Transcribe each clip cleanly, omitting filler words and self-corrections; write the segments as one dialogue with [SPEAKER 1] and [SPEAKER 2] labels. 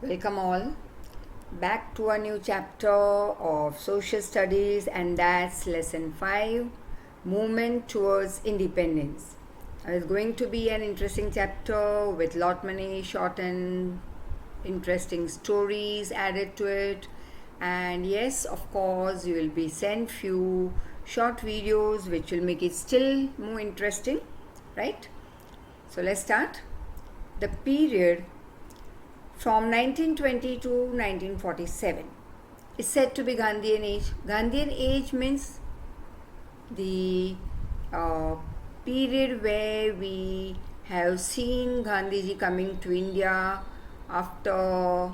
[SPEAKER 1] Welcome all back to a new chapter of social studies, and that's lesson 5, movement towards independence. It's going to be an interesting chapter with lot many short and interesting stories added to it. And yes, of course, you will be sent few short videos which will make it still more interesting, right? So let's start. The period from 1920 to 1947 is said to be Gandhian age. Gandhian age means the period where we have seen Gandhiji coming to India after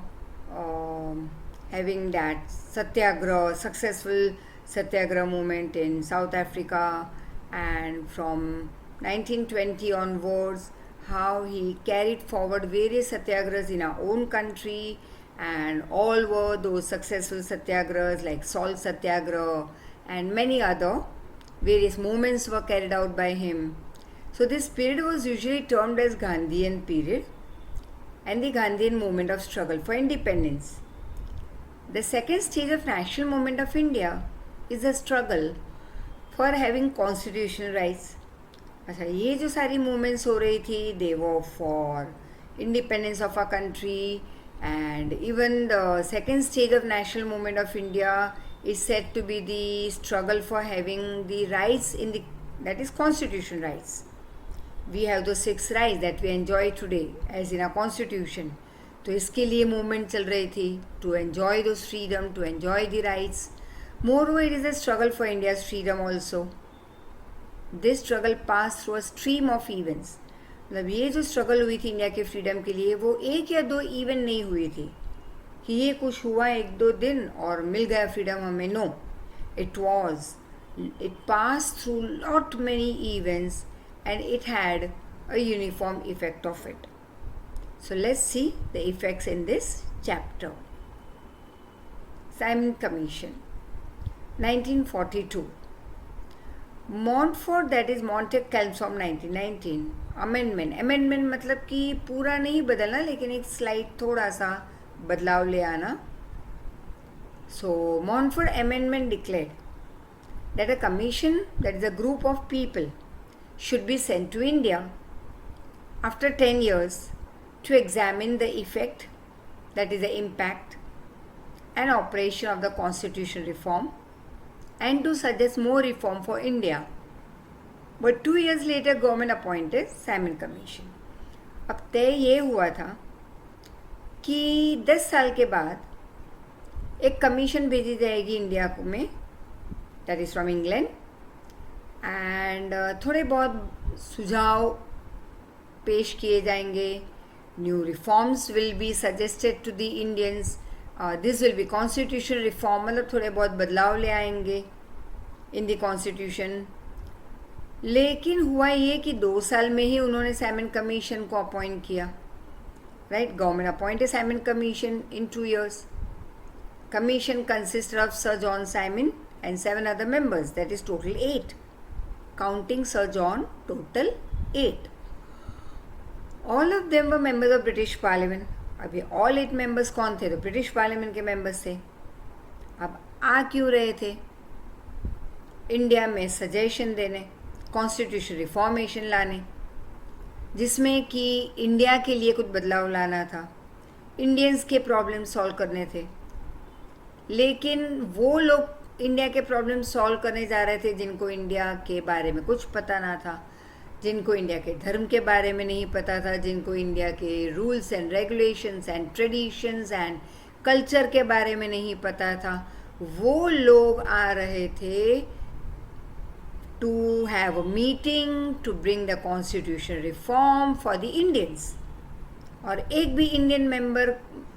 [SPEAKER 1] having that satyagraha, successful satyagraha movement in South Africa, and from 1920 onwards how he carried forward various satyagrahas in our own country, and all were those successful satyagrahas like salt satyagraha and many other various movements were carried out by him. So this period was usually termed as Gandhian period and the Gandhian movement of struggle for independence. The second stage of national movement of India is a struggle for having constitutional rights. अच्छा, ये जो सारी movements हो रही थी, they were for independence of a country, and even the second stage of national movement of India is said to be the struggle for having the rights in the, that is constitution rights. We have those 6 rights that we enjoy today as in our constitution. तो इसके लिए movement चल रही थी to enjoy those freedom, to enjoy the rights. Moreover, it is a struggle for India's freedom also. This struggle passed through a stream of events. मतलब ये जो struggle हुई थी इंडिया के फ्रीडम के लिए, वो एक या दो इवेंट नहीं हुई थी कि ये कुछ हुआ एक दो दिन और मिल गया फ्रीडम हमें. No, it passed through lot many events and it had a uniform effect of it. So let's see the effects in this chapter. Simon Commission, 1942. Montfort, that is Montecalm 1919. Amendment मतलब कि पूरा नहीं बदलना लेकिन एक slide थोड़ा सा बदलाव ले आना. So Montfort Amendment declared that a commission, that is a group of people, should be sent to India after 10 years to examine the effect, that is the impact and operation of the constitutional reform, and to suggest more reform for India. But 2 years later government appointed Simon Commission. अब तय ये हुआ था कि 10 साल के बाद एक कमीशन भेजी जाएगी इंडिया को में, that is from England, and थोड़े बहुत सुझाव पेश किए जाएंगे. New reforms will be suggested to the Indians. This will be constitution reform, मतलब थोड़े बहुत बदलाव ले आएंगे इन द कॉन्स्टिट्यूशन. लेकिन हुआ ये कि 2 साल में ही उन्होंने साइमन कमीशन को अपॉइंट किया. Right, government appointed Simon Commission in 2 years. Commission consisted of Sir John Simon and 7 other members, that is total 8. Counting Sir John, total 8. All of them were members of British Parliament. अब ये all 8 members कौन थे? तो British Parliament के members थे. अब आ क्यों रहे थे इंडिया में सजेशन देने, कॉन्स्टिट्यूशन रिफॉर्मेशन लाने, जिसमें कि इंडिया के लिए कुछ बदलाव लाना था, इंडियंस के प्रॉब्लम सॉल्व करने थे. लेकिन वो लोग इंडिया के प्रॉब्लम सॉल्व करने जा रहे थे जिनको इंडिया के बारे में कुछ पता ना था, जिनको इंडिया के धर्म के बारे में नहीं पता था, जिनको इंडिया के rules and regulations and traditions and culture के बारे में नहीं पता था. वो लोग आ रहे थे to have a meeting to bring the constitutional reform for the Indians. और एक भी इंडियन मेंबर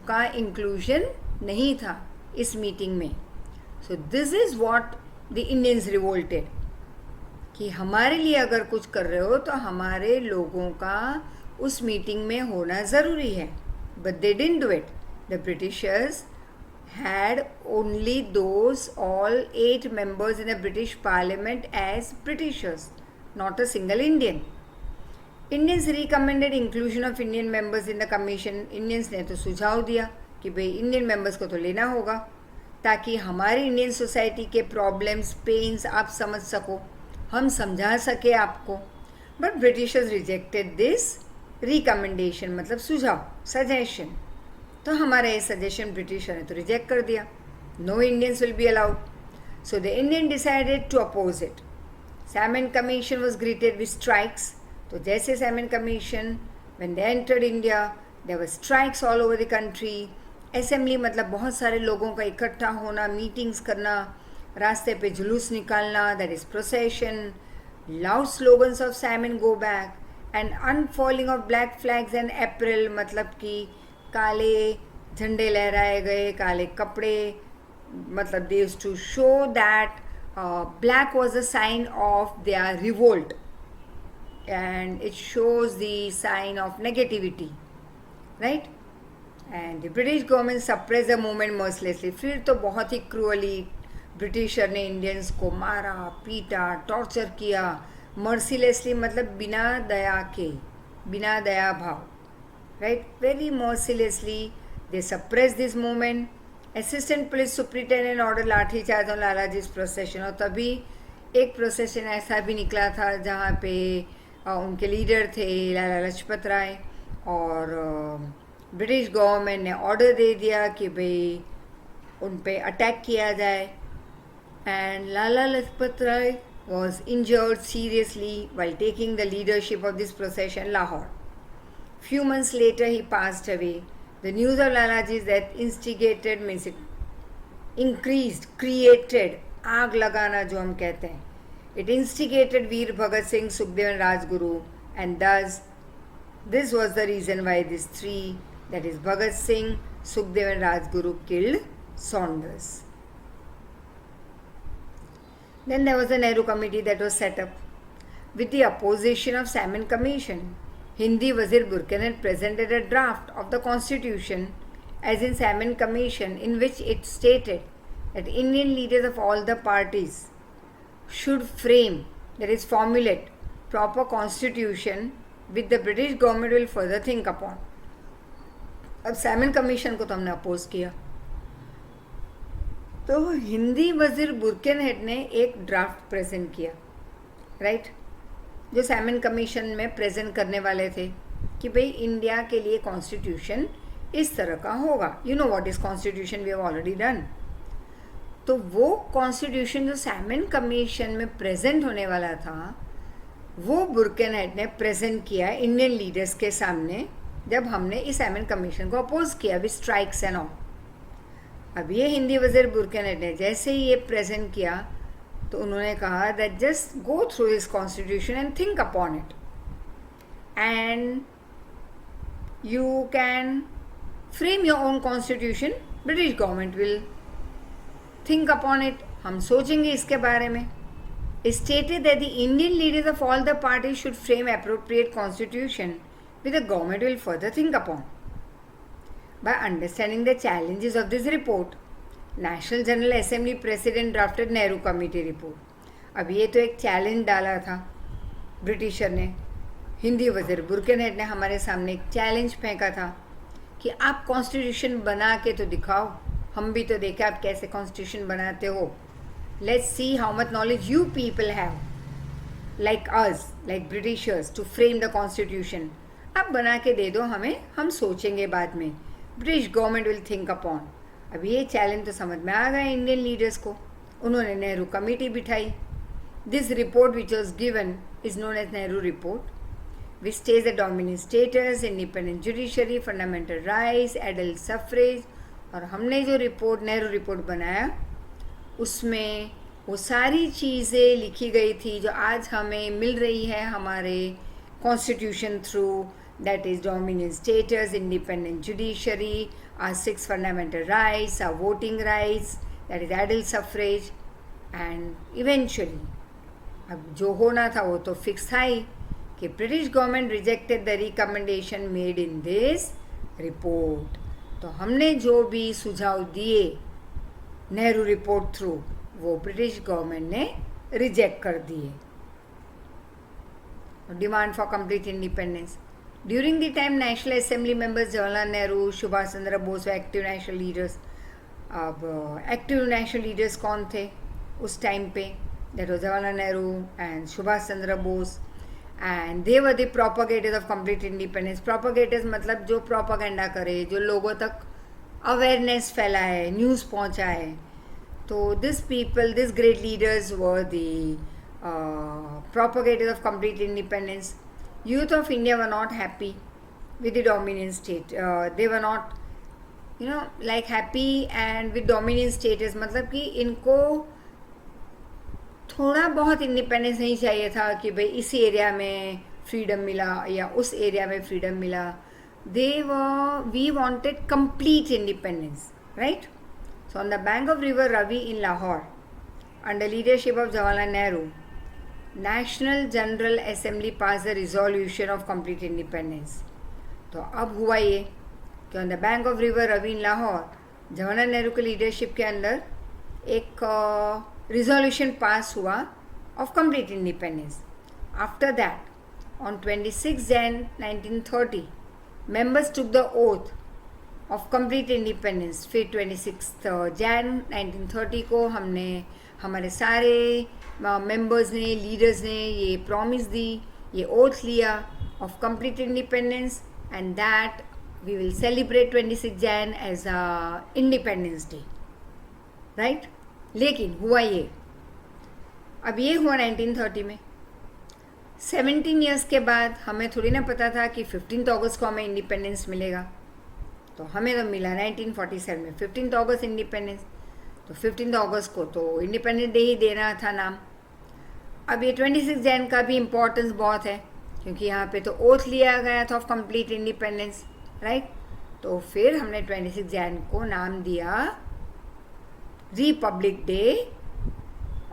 [SPEAKER 1] का इंक्लूजन नहीं था इस मीटिंग में. So this is what the Indians revolted, कि हमारे लिए अगर कुछ कर रहे हो तो हमारे लोगों का उस मीटिंग में होना ज़रूरी है. But they didn't do it. The Britishers had only those all 8 members in the British Parliament as Britishers, not a single Indian. Indians recommended inclusion of Indian members in the commission. Indians ने तो सुझाव दिया कि भाई Indian members को तो लेना होगा ताकि हमारी इंडियन सोसाइटी के प्रॉब्लम्स पेन्स आप समझ सको, हम समझा सके आपको. But Britishers rejected this recommendation, मतलब सुझाव, सजेशन. तो हमारा ये सजेशन ब्रिटिशर ने तो रिजेक्ट कर दिया. No Indians will be allowed. So the Indian decided to oppose it. Simon commission was greeted with strikes. तो जैसे Simon commission when they entered India there were strikes all over the country. Assembly मतलब बहुत सारे लोगों का इकट्ठा होना, meetings करना, रास्ते पे जुलूस निकालना, that is procession. Loud slogans of Simon go back and unfurling of black flags and April, मतलब कि काले झंडे लहराए गए, काले कपड़े, मतलब they used to show that black was a sign of their revolt and it shows the sign of negativity, right? And the British government suppressed the movement mercilessly. फिर तो बहुत ही क्रूअली ब्रिटिशर ने इंडियंस को मारा, पीटा, torture किया. Mercilessly मतलब बिना दया के, बिना दया भाव, right? Very mercilessly they suppress this movement. Assistant police superintendent order lathi charge on लालाजी's प्रोसेशन. और तभी एक प्रोसेशन ऐसा भी निकला था जहाँ पे उनके लीडर थे लाला लाजपत राय, और ब्रिटिश गवर्नमेंट ने ऑर्डर दे दिया कि भाई उन पे अटैक किया जाए. And Lala Lajpat Rai was injured seriously while taking the leadership of this procession Lahore. Few months later he passed away. The news of Lalaji's death instigated, means it increased, created, आग लगाना जो हम कहते हैं. It instigated Veer Bhagat Singh, Sukhdev and Rajguru, and thus this was the reason why these three, that is Bhagat Singh, Sukhdev and Rajguru, killed Saunders. Then there was a Nehru committee that was set up with the opposition of Salmon Commission. Hindi Wazir Burkan had presented a draft of the constitution as in Salmon Commission, in which it stated that Indian leaders of all the parties should frame, that is formulate, proper constitution which the British government will further think upon. अब Simon commission को तो हमने oppose किया, तो हिंदी वजीर बुरकेन head ने एक draft present किया, राइट, जो सैमन कमीशन में प्रेजेंट करने वाले थे कि भाई इंडिया के लिए कॉन्स्टिट्यूशन इस तरह का होगा. You know what is constitution, we have already done. तो वो कॉन्स्टिट्यूशन जो सैमन कमीशन में प्रेजेंट होने वाला था, वो बुरकेन हेड ने प्रेजेंट किया इंडियन लीडर्स के सामने जब हमने इस सैमन कमीशन को अपोज किया विद स्ट्राइक्स एंड ऑल. अब ये हिंदी वजीर बुरकेन हेड ने जैसे ही ये प्रेजेंट किया तो उन्होंने कहा that just go through this constitution and think upon it and you can frame your own constitution. British government will think upon it, हम सोचेंगे इसके बारे में. Stated that the Indian leaders of all the parties should frame appropriate constitution which the government will further think upon. By understanding the challenges of this report, National General Assembly President drafted Nehru Committee report. अब ये तो एक challenge डाला था britisher ने, हिंदी वजीर बुरकेन head ने हमारे सामने एक चैलेंज फेंका था कि आप कॉन्स्टिट्यूशन बना के तो दिखाओ, हम भी तो देखें आप कैसे कॉन्स्टिट्यूशन बनाते हो. Let's see how much knowledge you people have, like us, like Britishers, to frame the constitution. अब बना के दे दो हमें, हम सोचेंगे बाद में. British government will think upon. अब ये चैलेंज तो समझ में आ गया इंडियन लीडर्स को. उन्होंने नेहरू कमेटी बिठाई. This report which was given is known as Nehru report, which states the dominant status, independent judiciary, fundamental rights, adult suffrage. और हमने जो रिपोर्ट नेहरू रिपोर्ट बनाया उसमें वो सारी चीज़ें लिखी गई थी जो आज हमें मिल रही है हमारे constitution through, that is dominion status, independent judiciary, are 6 fundamental rights, are voting rights, that is adult suffrage. And eventually अब जो होना था वो तो फिक्स था ही कि British government rejected the recommendation made in this report. तो हमने जो भी सुझाव दिए नेहरू रिपोर्ट थ्रू वो ब्रिटिश गवर्नमेंट ने रिजेक्ट कर दिए. demand for complete independence. During the time, National Assembly members Jawaharlal Nehru, Subhash Chandra Bose were active national leaders. अब एक्टिव नेशनल लीडर्स कौन थे उस टाइम पे? That was Jawaharlal Nehru and Subhash Chandra Bose, and they were the propagators of complete independence. Propagators मतलब जो propaganda करे, जो लोगों तक अवेयरनेस फैलाए, न्यूज़ पहुंचाए. तो this people, this great leaders were the propagators of complete independence. Youth of India were not happy with the dominant state. They were not, like happy and with dominant status. मतलब कि इनको थोड़ा बहुत independence नहीं चाहिए था कि भाई इस एरिया में फ्रीडम मिला या उस एरिया में फ्रीडम मिला. We wanted complete independence, right? So on the bank of river Ravi in Lahore, under leadership of Jawaharlal Nehru, National General Assembly passed a resolution of complete independence. तो अब हुआ ये कि on the bank of river Ravi in Lahore Jawaharlal Nehru के leadership के अंदर एक resolution pass हुआ of complete independence. After that on 26 Jan 1930 members took the oath of complete independence. फिर 26 Jan 1930 को हमने हमारे सारे मेंबर्स ने, लीडर्स ने ये प्रॉमिस दी, ये ओथ लिया of complete independence, and that we will celebrate 26 Jan as a independence day, right. लेकिन हुआ ये, अब ये हुआ 1930 में. 17 ईयर्स के बाद हमें थोड़ी ना पता था कि 15 अगस्त को हमें इंडिपेंडेंस मिलेगा. तो हमें तो मिला 1947 में 15 अगस्त इंडिपेंडेंस. तो 15 अगस्त को तो इंडिपेंडेंस डे ही देना था नाम. अब ये 26 Jan का भी इम्पोर्टेंस बहुत है क्योंकि यहाँ पे तो ओथ लिया गया था ऑफ कंप्लीट इंडिपेंडेंस, राइट. तो फिर हमने 26 Jan को नाम दिया रिपब्लिक डे.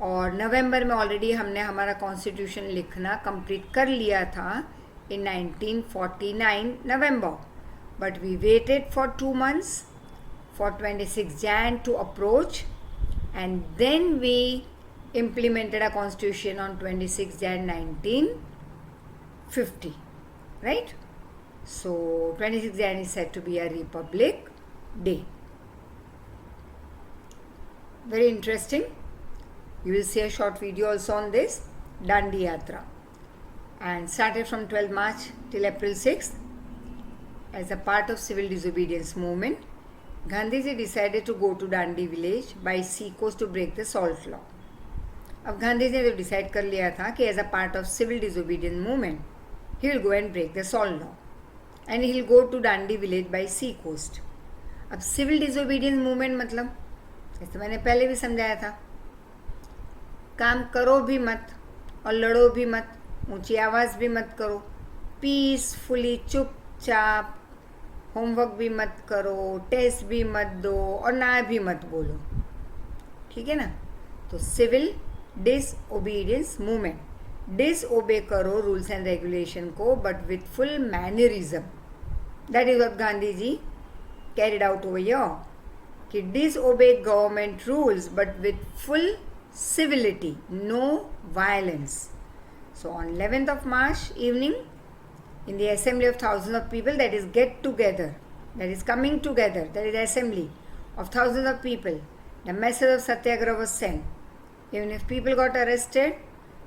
[SPEAKER 1] और नवंबर में ऑलरेडी हमने हमारा कॉन्स्टिट्यूशन लिखना कंप्लीट कर लिया था in 1949 November. But we waited for 2 months for 26 Jan to approach, and then we implemented a constitution on 26 Jan 1950, right? So 26 Jan is said to be a Republic Day. Very interesting. You will see a short video also on this Dandi Yatra, and started from 12 March till April 6th as a part of civil disobedience movement. Gandhiji decided to go to Dandi village by sea coast to break the salt law. अब गांधी जी ने तो decide कर लिया था कि as a part of civil disobedience movement he will go and break the salt law and he will go to Dandi village by sea coast. अब civil disobedience movement मतलब, जैसे मैंने पहले भी समझाया था, काम करो भी मत और लड़ो भी मत, ऊंची आवाज़ भी मत करो, पीसफुली चुपचाप, होमवर्क भी मत करो, टेस्ट भी मत दो और ना भी मत बोलो, ठीक है ना. तो सिविल डिसओबीडियंस मूवमेंट, डिसओबे करो रूल्स एंड रेगुलेशन को but with full mannerism. That is what Gandhi ji carried out over here, कि disobey government rules but with full civility, no violence. So on 11th of March evening, in the assembly of thousands of people, that is get together, that is coming together, that is assembly of thousands of people, the message of Satyagraha was sent. Even if people got arrested,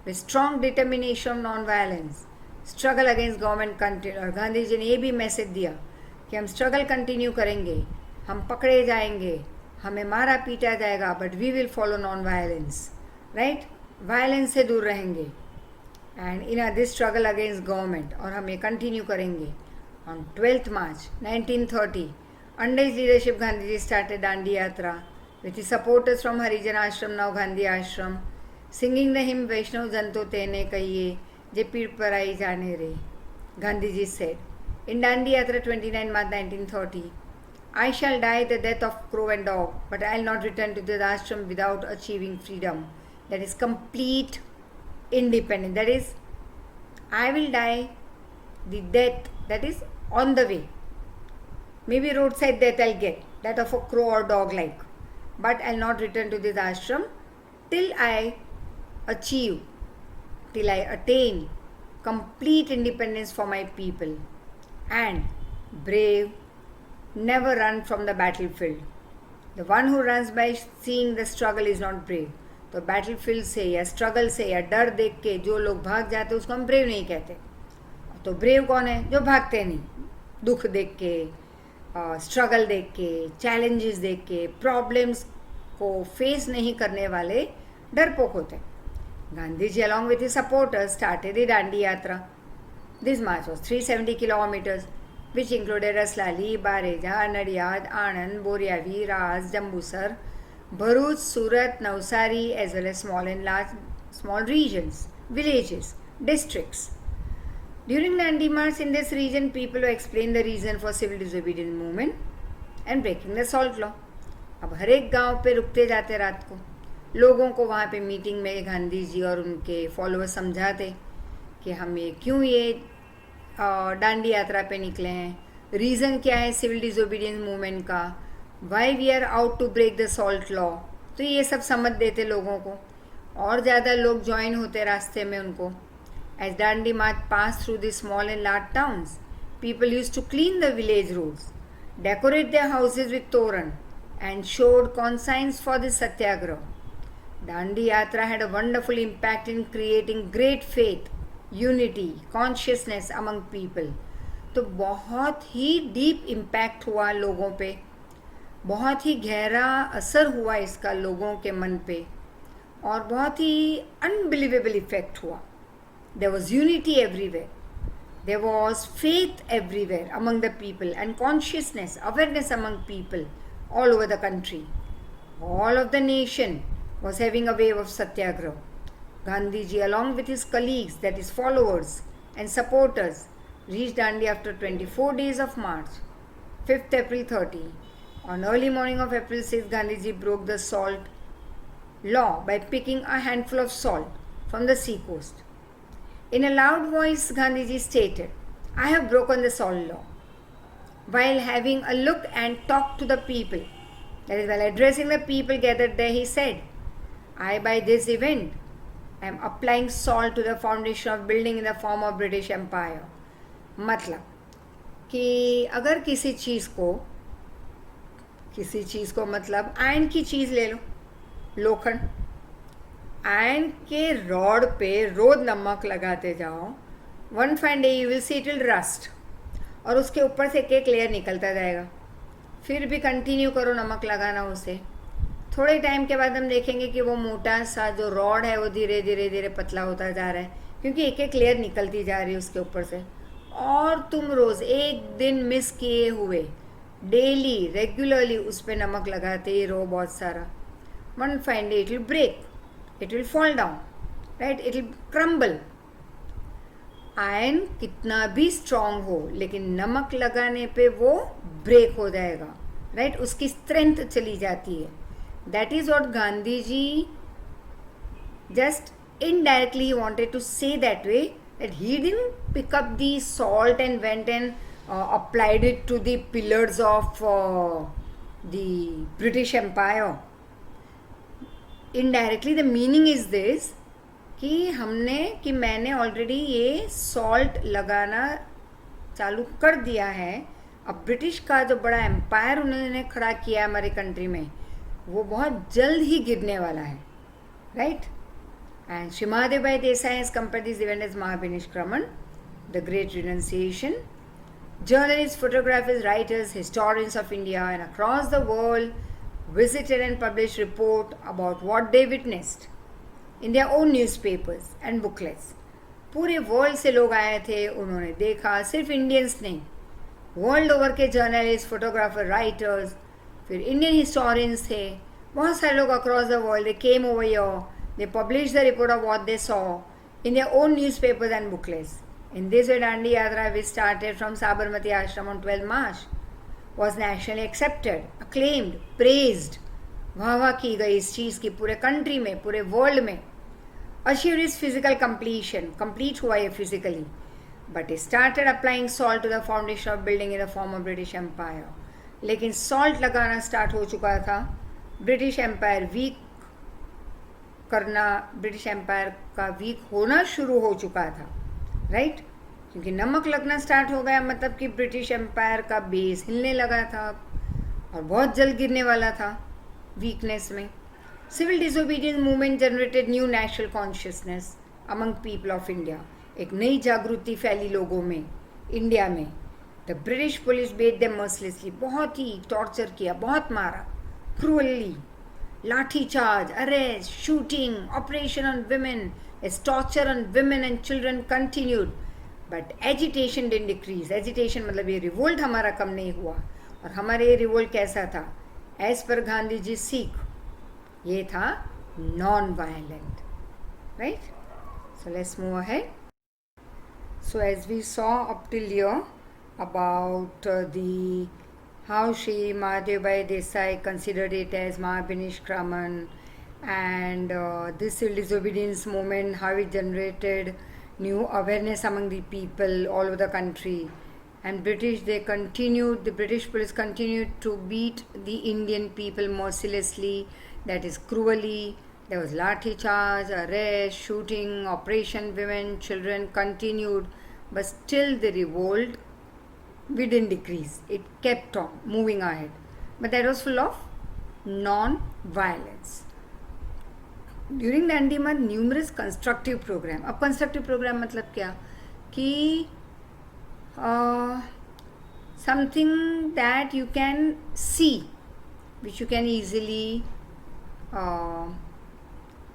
[SPEAKER 1] with strong determination of non-violence, struggle against government continue. और गांधी जी ने ये भी message दिया कि हम struggle continue करेंगे, हम पकड़े जाएंगे, हमें मारा पीटा जाएगा, but we will follow non violence, right. Violence से दूर रहेंगे and in this struggle against government, और हम ये कंटिन्यू करेंगे. On 12th March 1930, under his leadership Gandhi ji started Dandi Yatra with his supporters from Harijan Ashram, नव गांधी आश्रम, सिंगिंग द हिम वैष्णव जन तो तेने कहिए जे पीड़ पर आई जाने रे. गांधी जी सेड इन दांडी यात्रा 29 March 1930, I shall die the death of crow and dog, but I will not return to the ashram without achieving freedom. That is complete independence. That is, I will die the death that is on the way. Maybe roadside death I'll get, that of a crow or dog like. But I'll not return to this ashram till I achieve, till I attain complete independence for my people, and brave never run from the battlefield. The one who runs by seeing the struggle is not brave. तो battlefield से या struggle से या डर देख के जो लोग भाग जाते उसको हम ब्रेव नहीं कहते. तो ब्रेव कौन है? जो भागते नहीं, दुख देख के, स्ट्रगल देख के, चैलेंजेस देख के, प्रॉब्लम्स को फेस नहीं करने वाले डरपोक होते हैं. Gandhi ji along with his supporters started the Dandi Yatra. This march was 370 kilometers, which included Raslali, Bareja, Nadiyad, Anand, Boryavy, Ras, Jambusar, Bharuch, Surat, Navsari, as well as small regions, villages, districts. During Dandi March in this region, people explained the reason for civil disobedience movement and breaking the salt law. अब हर एक गांव पे रुकते जाते रात को, लोगों को वहाँ पे मीटिंग में गांधी जी और उनके फॉलोअर्स समझाते कि हम क्यों ये डांडी यात्रा पे निकले हैं, रीज़न क्या है सिविल डिसोबीडियंस मूवमेंट का, why we are out to break the salt law. तो ये सब समझ देते लोगों को, और ज़्यादा लोग ज्वाइन होते रास्ते में उनको. As Dandi march pass through the small and large towns, people use to clean the village roads, decorate their houses with toran and showed conscience for this satyagraha. Dandi Yatra had a wonderful impact in creating great faith, unity, consciousness among people. तो बहुत ही deep impact हुआ लोगों पे, बहुत ही गहरा असर हुआ इसका लोगों के मन पे, और बहुत ही अनबिलीवेबल इफेक्ट हुआ. There was unity everywhere. There was faith everywhere among the people and consciousness, awareness among people all over the country. All of the nation was having a wave of satyagraha. Gandhi ji, along with his colleagues, that is followers and supporters, reached Dandi after 24 days of march, 5th April 30. On early morning of April 6, Gandhi ji broke the salt law by picking a handful of salt from the sea coast. In a loud voice, Gandhi ji stated, "I have broken the salt law." While having a look and talk to the people, that is, while addressing the people gathered there, he said, "I by this event am applying salt to the foundation of building in the form of British Empire." मतलब कि अगर किसी चीज़ को मतलब iron की चीज़ ले लो, लोखंड, iron के रॉड पे रोज नमक लगाते जाओ, one fine day you will see it will rust, और उसके ऊपर से एक लेयर निकलता जाएगा. फिर भी कंटिन्यू करो नमक लगाना उसे, थोड़े टाइम के बाद हम देखेंगे कि वो मोटा सा जो रॉड है वो धीरे धीरे धीरे पतला होता जा रहा है, क्योंकि एक एक लेयर निकलती जा रही है उसके ऊपर से. और तुम रोज़ एक दिन मिस किए हुए डेली रेगुलरली उस पर नमक लगाते ही रहो बहुत सारा, one fine day it will break, it will fall down, right, it will crumble. Iron कितना भी स्ट्रांग हो, लेकिन नमक लगाने पे वो ब्रेक हो जाएगा, राइट, उसकी स्ट्रेंथ चली जाती है. That is what Gandhi ji just indirectly wanted to say that way, that he didn't pick up the salt and went and applied it to the pillars of the British Empire. Indirectly the meaning is this कि मैंने already ये salt लगाना चालू कर दिया है. अब British का जो बड़ा एम्पायर उन्होंने खड़ा किया हमारे कंट्री में, वो बहुत जल्द ही गिरने वाला है, right. And Shri Mahadev Bhai Desai has compared this event as Mahavinishkraman, the great renunciation. Journalists, photographers, writers, historians of India and across the world visited and published report about what they witnessed in their own newspapers and booklets. पूरे world से लोग आए थे, उन्होंने देखा. सिर्फ Indians नहीं, world over के जर्नलिस्ट, फोटोग्राफर, राइटर्स, फिर इंडियन हिस्टोरियंस थे, बहुत सारे लोग across the world. They came over here. They published the report of what they saw in their own newspapers and booklets. In this way, Dandi Yatra, which started from Sabarmati Ashram on 12 March, was nationally accepted, acclaimed, praised. वाह की गई इस चीज़ की पूरे country में, पूरे world में. Achieved its physical completion, complete हुआ ये physically, but it started applying salt to the foundation of building in the form of British Empire. लेकिन salt लगाना start हो चुका था. British Empire weak करना, ब्रिटिश एम्पायर का वीक होना शुरू हो चुका था. राइट, क्योंकि नमक लगना स्टार्ट हो गया मतलब कि ब्रिटिश एम्पायर का बेस हिलने लगा था और बहुत जल्द गिरने वाला था वीकनेस में. Civil disobedience movement generated new national consciousness among people of India. एक नई जागृति फैली लोगों में, इंडिया में. The British police beat them mercilessly, बहुत ही टॉर्चर किया, बहुत मारा, cruelly. Lathi charge, arrest, shooting, operation on women, as torture on women and children continued, but agitation didn't decrease. Agitation मतलब ये रिवोल्ट हमारा कम नहीं हुआ. और हमारे ये रिवोल्ट कैसा था? एज पर गांधी जी सीख, ये था non violent. Right, so let's move ahead. So as we saw up till here about the how Shri Mahadev Desai considered it as Mahabhinishkraman, and this civil disobedience movement, how it generated new awareness among the people all over the country. And the British police continued to beat the Indian people mercilessly, that is cruelly. There was lathi charge, arrest, shooting, operation women, children continued, but still the revolt didn't decrease. It kept on moving ahead, but that was full of non-violence. During Dandi month numerous constructive program. अब constructive program मतलब क्या कि something that you can see, which you can easily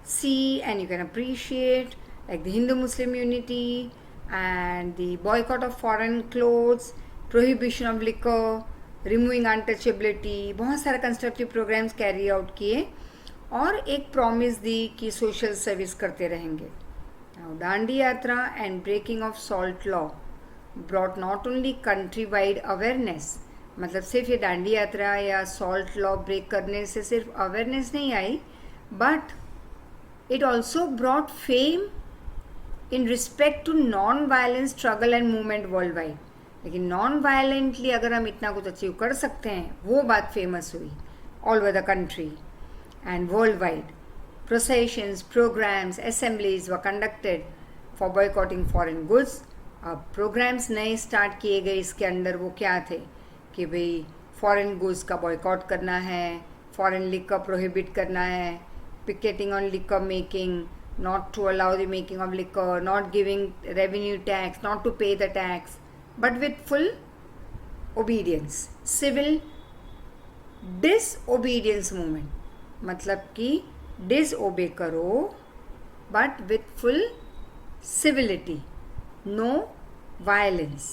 [SPEAKER 1] see and you can appreciate, like the Hindu Muslim unity and the boycott of foreign clothes, prohibition of liquor, removing untouchability. बहुत सारे constructive programmes carry out किए और एक promise दी कि social service करते रहेंगे. Dandi Yatra and breaking of salt law brought not only country wide awareness. मतलब सिर्फ ये दांडी यात्रा या सॉल्ट लॉ ब्रेक करने से सिर्फ अवेयरनेस नहीं आई, but it also brought fame in respect to non violence struggle and movement world wide. लेकिन नॉन वायलेंटली अगर हम इतना कुछ अचीव कर सकते हैं, वो बात फेमस हुई all over the country and worldwide. Processions, programs, assemblies were conducted for boycotting foreign goods. अब programs नए स्टार्ट किए गए इसके अंदर. वो क्या थे कि भाई foreign goods का boycott करना है, foreign liquor prohibit करना है, picketing on liquor making, not to allow the making of liquor, not giving revenue tax, not to pay the tax, but with full obedience. Civil disobedience movement मतलब कि disobey करो but with full civility, no violence.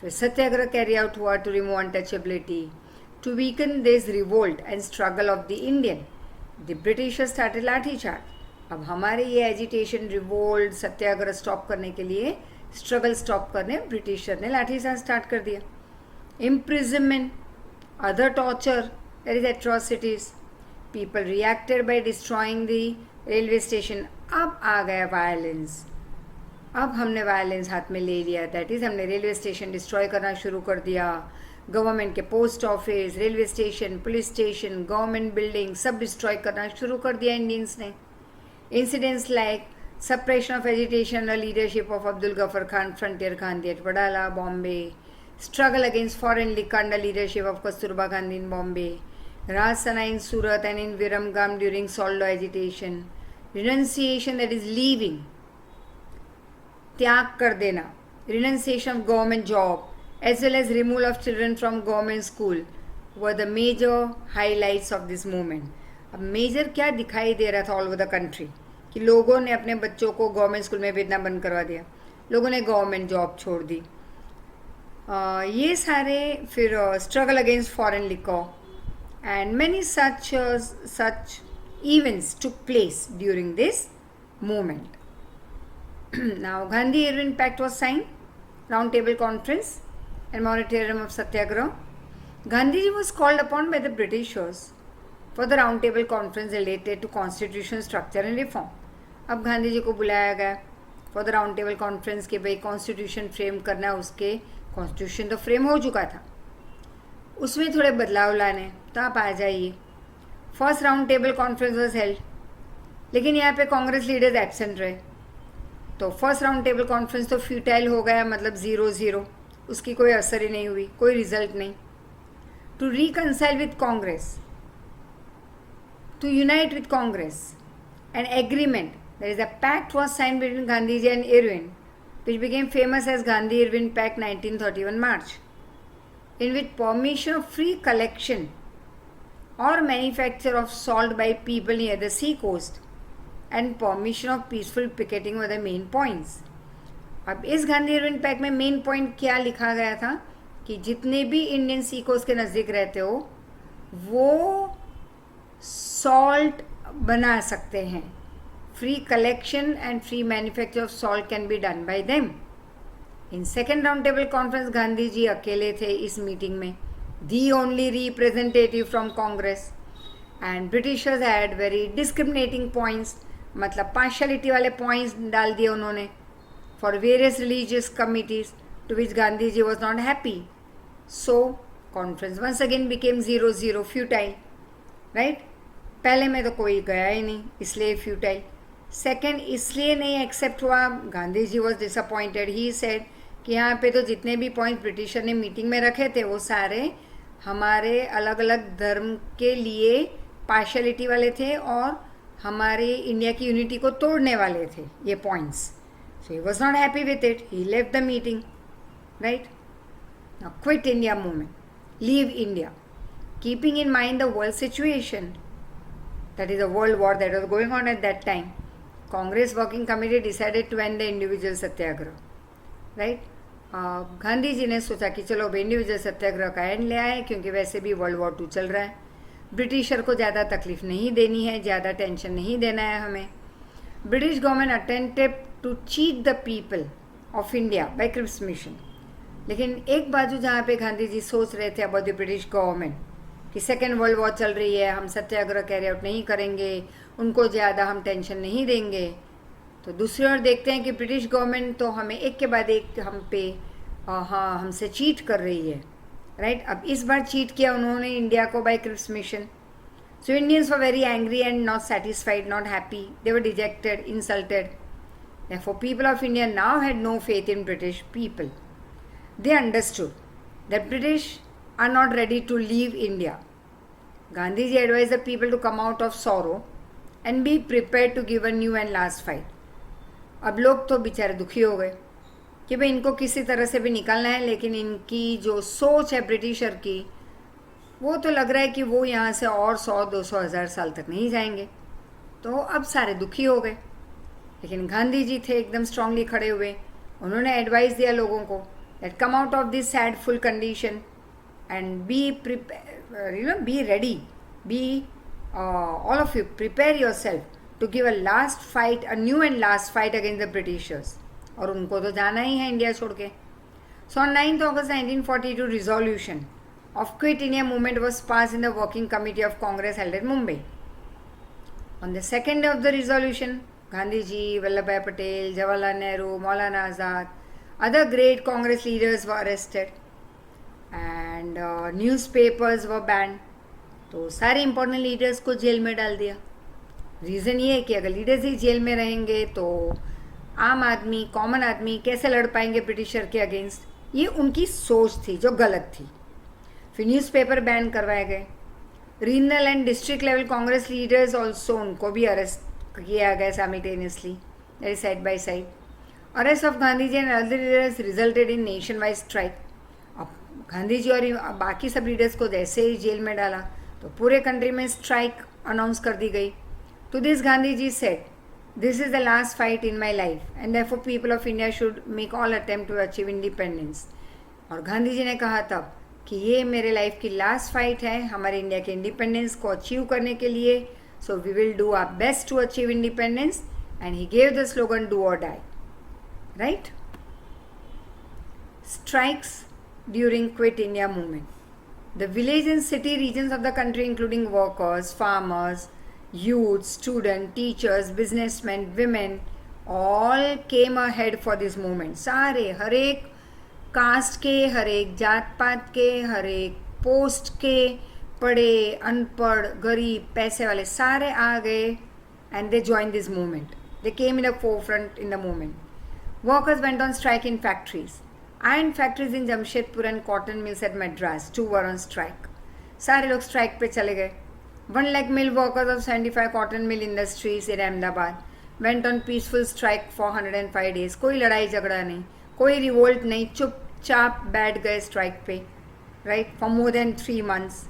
[SPEAKER 1] फिर satyagraha carry out हुआ to remove untouchability, to weaken this revolt and struggle of the Indian. The Britishers started lathi charge. अब हमारे ये agitation, revolt, सत्याग्रह stop करने के लिए, स्ट्रगल स्टॉप करने ब्रिटिशर ने लाठी चार्ज स्टार्ट कर दिया. Imprisonment, other torture, that is atrocities. People reacted by destroying the railway station. अब आ गया वायलेंस. अब हमने वायलेंस हाथ में ले लिया, दैट इज़ हमने रेलवे स्टेशन डिस्ट्रॉय करना शुरू कर दिया. गवर्नमेंट के post office, railway station, police station, government building सब डिस्ट्रॉय करना शुरू कर दिया इंडियंस ने. Incidents like suppression of agitation the leadership of Abdul Ghaffar Khan, frontier Gandhi at Wadala, Bombay. Struggle against foreign liquor under leadership of Kasturba Gandhi in Bombay. Rasana in Surat and in Viramgam during salt law agitation. Renunciation, that is leaving, त्याग कर देना. Renunciation of government job as well as removal of children from government school were the major highlights of this movement. अब major क्या दिखाई दे रहा था all over the country कि लोगों ने अपने बच्चों को गवर्नमेंट स्कूल में भेजना बंद करवा दिया, लोगों ने गवर्नमेंट जॉब छोड़ दी. ये सारे फिर struggle against foreign liquor and many such events took place during this movement. Now Gandhi-Irwin Pact was signed, Round Table Conference and Moratorium of Satyagraha. Gandhiji was called upon by the Britishers for the Round Table Conference related to constitution structure and reform. अब गांधी जी को बुलाया गया for the round table conference के भाई constitution frame करना. उसके constitution तो frame हो चुका था, उसमें थोड़े बदलाव लाने, तो आप आ जाइए. First round table conference was held, लेकिन यहाँ पे कांग्रेस लीडर्स एब्सेंट रहे. तो फर्स्ट राउंड टेबल कॉन्फ्रेंस तो फ्यूटाइल हो गया, मतलब 0-0, उसकी कोई असर ही नहीं हुई, कोई रिजल्ट नहीं. To reconcile with Congress, to unite with Congress, an agreement, that is a pact, was signed between Gandhiji and Irwin, which became famous as Gandhi-Irwin Pact 1931 March, in which permission of free collection or manufacture of salt by people near the sea coast and permission of peaceful picketing were the main points. अब इस Gandhi Irwin pact में main point क्या लिखा गया था कि जितने भी इंडियन सी कोस्ट के नज़दीक रहते हो वो सॉल्ट बना सकते हैं. Free collection and free manufacture of salt can be done by them. In second round table conference Gandhi ji अकेले थे इस मीटिंग में, the only representative from Congress, and Britishers had very discriminating points, मतलब पार्शलिटी वाले पॉइंट्स डाल दिए उन्होंने for various religious committees to which Gandhi ji was not happy. So conference once again became 0-0, futile, right. पहले में तो कोई गया ही नहीं, इसलिए फ्यूटाइल. सेकेंड इसलिए नहीं एक्सेप्ट हुआ, Gandhi ji was disappointed. He said कि यहाँ पे तो जितने भी पॉइंट ब्रिटिशर ने मीटिंग में रखे थे वो सारे हमारे अलग अलग धर्म के लिए पार्शलिटी वाले थे और हमारे इंडिया की यूनिटी को तोड़ने वाले थे ये points. So he was not happy with it, he left the meeting, right. Now quit India movement, leave India, keeping in mind the world situation, that is a world war that was going on at that time. Congress Working Committee decided to end the individual satyagrah, right. Gandhi ji ने सोचा कि चलो भाई individual सत्याग्रह का and ले आए, क्योंकि वैसे भी वर्ल्ड वॉर 2 चल रहा है, ब्रिटिशर को ज़्यादा तकलीफ नहीं देनी है, ज़्यादा टेंशन नहीं देना है हमें. British government attempted to cheat the people of India by Cripps mission. लेकिन एक बाजू जहाँ पे गांधी जी सोच रहे थे अबाउट द ब्रिटिश गवर्नमेंट कि सेकेंड वर्ल्ड वॉर चल रही है, हम सत्याग्रह कैरी आउट नहीं करेंगे, उनको ज़्यादा हम टेंशन नहीं देंगे, तो दूसरी ओर देखते हैं कि ब्रिटिश गवर्नमेंट तो हमें एक के बाद एक हम पे हाँ हमसे चीट कर रही है, राइट. अब इस बार चीट किया उन्होंने इंडिया को by Cripps mission. So Indians were very angry and not satisfied, not happy, they were dejected, insulted. Therefore, people of India now had no faith in British people. They understood that British are not ready to leave India. Gandhiji advised the people to come out of sorrow and be prepared to give a new and last fight. अब लोग तो बेचारे दुखी हो गए कि भाई इनको किसी तरह से भी निकालना है, लेकिन इनकी जो सोच है ब्रिटिशर की वो तो लग रहा है कि वो यहाँ से और 100-200 हज़ार साल तक नहीं जाएंगे. तो अब सारे दुखी हो गए. लेकिन गांधी जी थे एकदम स्ट्रांगली खड़े हुए. उन्होंने एडवाइस दिया लोगों को that come out of this sad full condition and be prepared, be ready, be all of you prepare yourself to give a last fight, a new and last fight against the Britishers. और उनको तो जाना ही है India छोड़ के. So on 9th August 1942 resolution of Quit India movement was passed in the working committee of Congress held at Mumbai. On the second day of the resolution, Gandhi ji, Vallabhbhai Patel, Jawaharlal Nehru, Maulana Azad, other great Congress leaders were arrested. And newspapers व ban. तो सारे important leaders को jail में डाल दिया. Reason ये है कि अगर लीडर्स ही जेल में रहेंगे तो आम आदमी, कॉमन आदमी कैसे लड़ पाएंगे ब्रिटिशर के अगेंस्ट. ये उनकी सोच थी जो गलत थी. फिर न्यूज़पेपर बैन करवाए गए. Regional and district level Congress leaders also, उनको भी अरेस्ट किया गया simultaneously, that is side by side. Arrest of Gandhi ji and other leaders resulted in nation wide strike. Gandhi ji और बाकी सब लीडर्स को जैसे ही जेल में डाला तो पूरे कंट्री में स्ट्राइक अनाउंस कर दी गई. तो this Gandhi ji said, this is the last fight in my life and therefore people of India should make all attempt to achieve independence. और गांधी जी ने कहा तब कि ये मेरे लाइफ की लास्ट फाइट है हमारे इंडिया के इंडिपेंडेंस को अचीव करने के लिए. So we will do our best to achieve independence and he gave the slogan do or die, right. Strikes during Quit India movement. The village and city regions of the country, including workers, farmers, youth, students, teachers, businessmen, women, all came ahead for this movement. सारे, हर एक cast के, हर एक जात पात के, हर एक post के, पढ़े अनपढ़ गरीब पैसे वाले सारे आ गए and they joined this movement. They came in the forefront in the movement. Workers went on strike in factories. Iron factories in Jamshedpur and cotton mills at Madras too were on strike. सारे लोग strike पे चले गए. 1 lakh mill workers of 75 cotton mill industries in Ahmedabad went on peaceful strike for 105 days. कोई लड़ाई झगड़ा नहीं, कोई रिवोल्ट नहीं, चुपचाप बैठ गए स्ट्राइक पे, right, for more than 3 months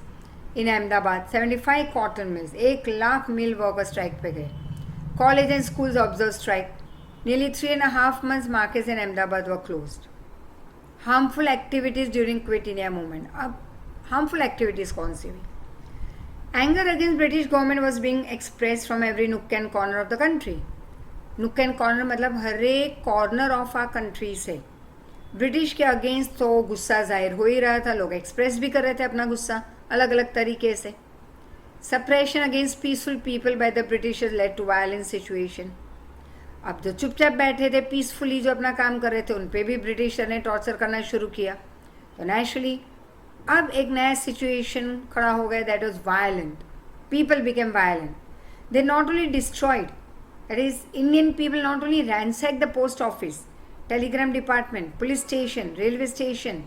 [SPEAKER 1] in Ahmedabad. 75 cotton mills, 1 lakh mill workers strike पे गए. College and schools observed strike. Nearly 3.5 months markets in Ahmedabad were closed. Harmful activities during Quit India movement. अब harmful activities कौन सी हुई? Anger against British government was being expressed from every nook and corner of the country. Nook and corner मतलब हर एक corner of our country से British के against तो गुस्सा जाहिर हो ही रहा था. लोग एक्सप्रेस भी कर रहे थे अपना गुस्सा अलग अलग तरीके से. Suppression against peaceful people by the Britishers led to violent situation. अब जो चुपचाप बैठे थे पीसफुली जो अपना काम कर रहे थे उन पे भी ब्रिटिशर ने टॉर्चर करना शुरू किया. तो नेचुरली अब एक नया सिचुएशन खड़ा हो गया, that was violent. People became violent. They not only destroyed, that is Indian people not only ransack the post office, telegram department, police station, railway station,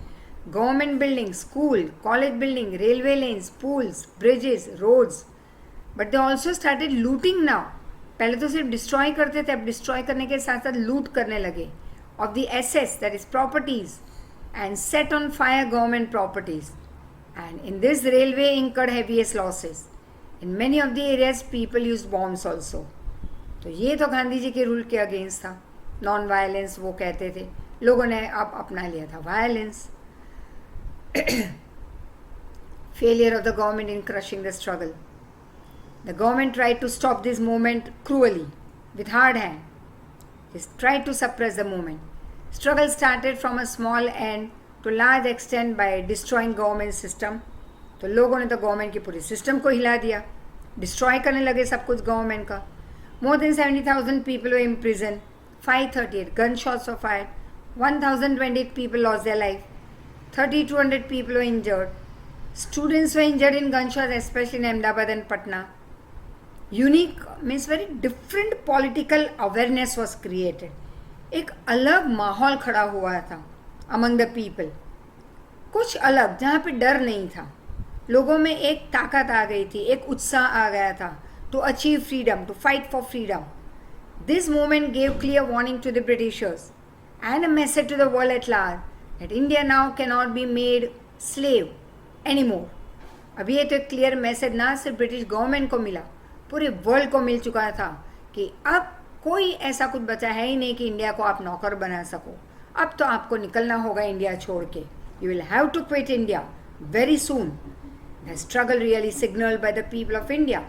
[SPEAKER 1] government building, school, college building, railway lines, pools, bridges, roads, but they also started looting now. पहले तो सिर्फ destroy करते थे, अब destroy करने के साथ साथ लूट करने लगे of the assets, that is properties, and set on fire government properties. And in this railway incurred heaviest losses. In many of the areas people use bombs also. तो ये तो गांधी जी के रूल के अगेंस्ट था. नॉन वायलेंस वो कहते थे, लोगों ने अब अपना लिया था violence. Failure of the government in crushing the struggle. The government tried to stop this movement cruelly, with hard hand. They tried to suppress the movement. Struggle started from a small end to large extent by destroying government system. तो लोगों ने तो government की पूरी system को हिला दिया, destroy करने लगे सब कुछ गवर्नमेंट का. More than 70,000 people were imprisoned. 538 gunshots were fired. 1,028 people lost their life. 3,200 people were injured. Students were injured in gunshots, especially in Ahmedabad and Patna. Unique means very different political awareness was created. एक अलग माहौल खड़ा हुआ था among the people, कुछ अलग, जहाँ पे डर नहीं था. लोगों में एक ताकत आ गई थी, एक उत्साह आ गया था to achieve freedom, to fight for freedom. This movement gave clear warning to the Britishers and a message to the world at large that India now can not be made slave any more. अभी ये तो एक clear message ना सिर्फ British government को मिला, पूरे world को मिल चुका था कि अब कोई ऐसा कुछ बचा है ही नहीं कि इंडिया को आप नौकर बना सको. अब तो आपको निकलना होगा इंडिया छोड़ के. You will have to quit India very soon. The struggle really signalled by the people of India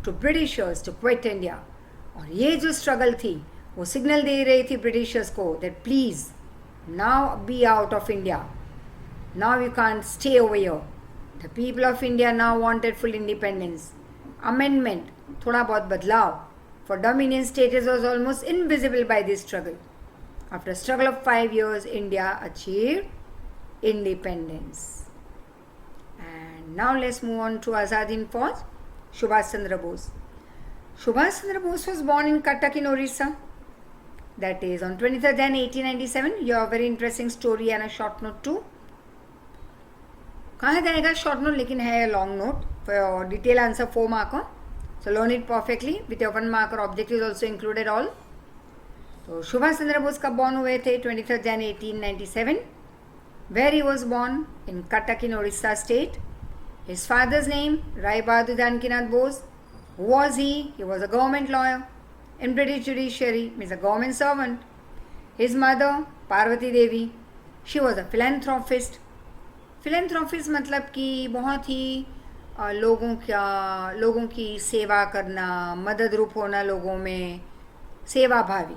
[SPEAKER 1] to Britishers to quit India. और ये जो स्ट्रगल थी वो सिग्नल दे रही थी ब्रिटिशर्स को that please now be out of India, now you can't stay over here. The people of India now wanted full independence. Amendment, थोड़ा बहुत बदलाव for dominion status was almost invisible by this struggle. After a struggle of 5 years, India achieved independence. And now let's move on to Azad Hind Fauj, Subhash Chandra Bose. Subhash Chandra Bose was born in Cuttack in Orissa. That is on 23rd January 1897. You have a very interesting story and a short note too. कहा जाएगा short note, लेकिन है long note. Detail answer 4 mark. So learn it perfectly with your 1 marker. Objectives also included all. So Subhash Chandra Bose कब born हुए थे? 23rd January 1897. Where he was born? In Cuttack in Orissa state. His father's name Rai Bahadur Janakinath Bose. Who was he? He was a government lawyer in British judiciary, means a government servant. His mother Parvati Devi. She was a philanthropist. Philanthropist मतलब कि बहुत ही लोगों की सेवा करना, मदद रूप होना लोगों में, सेवा भावी.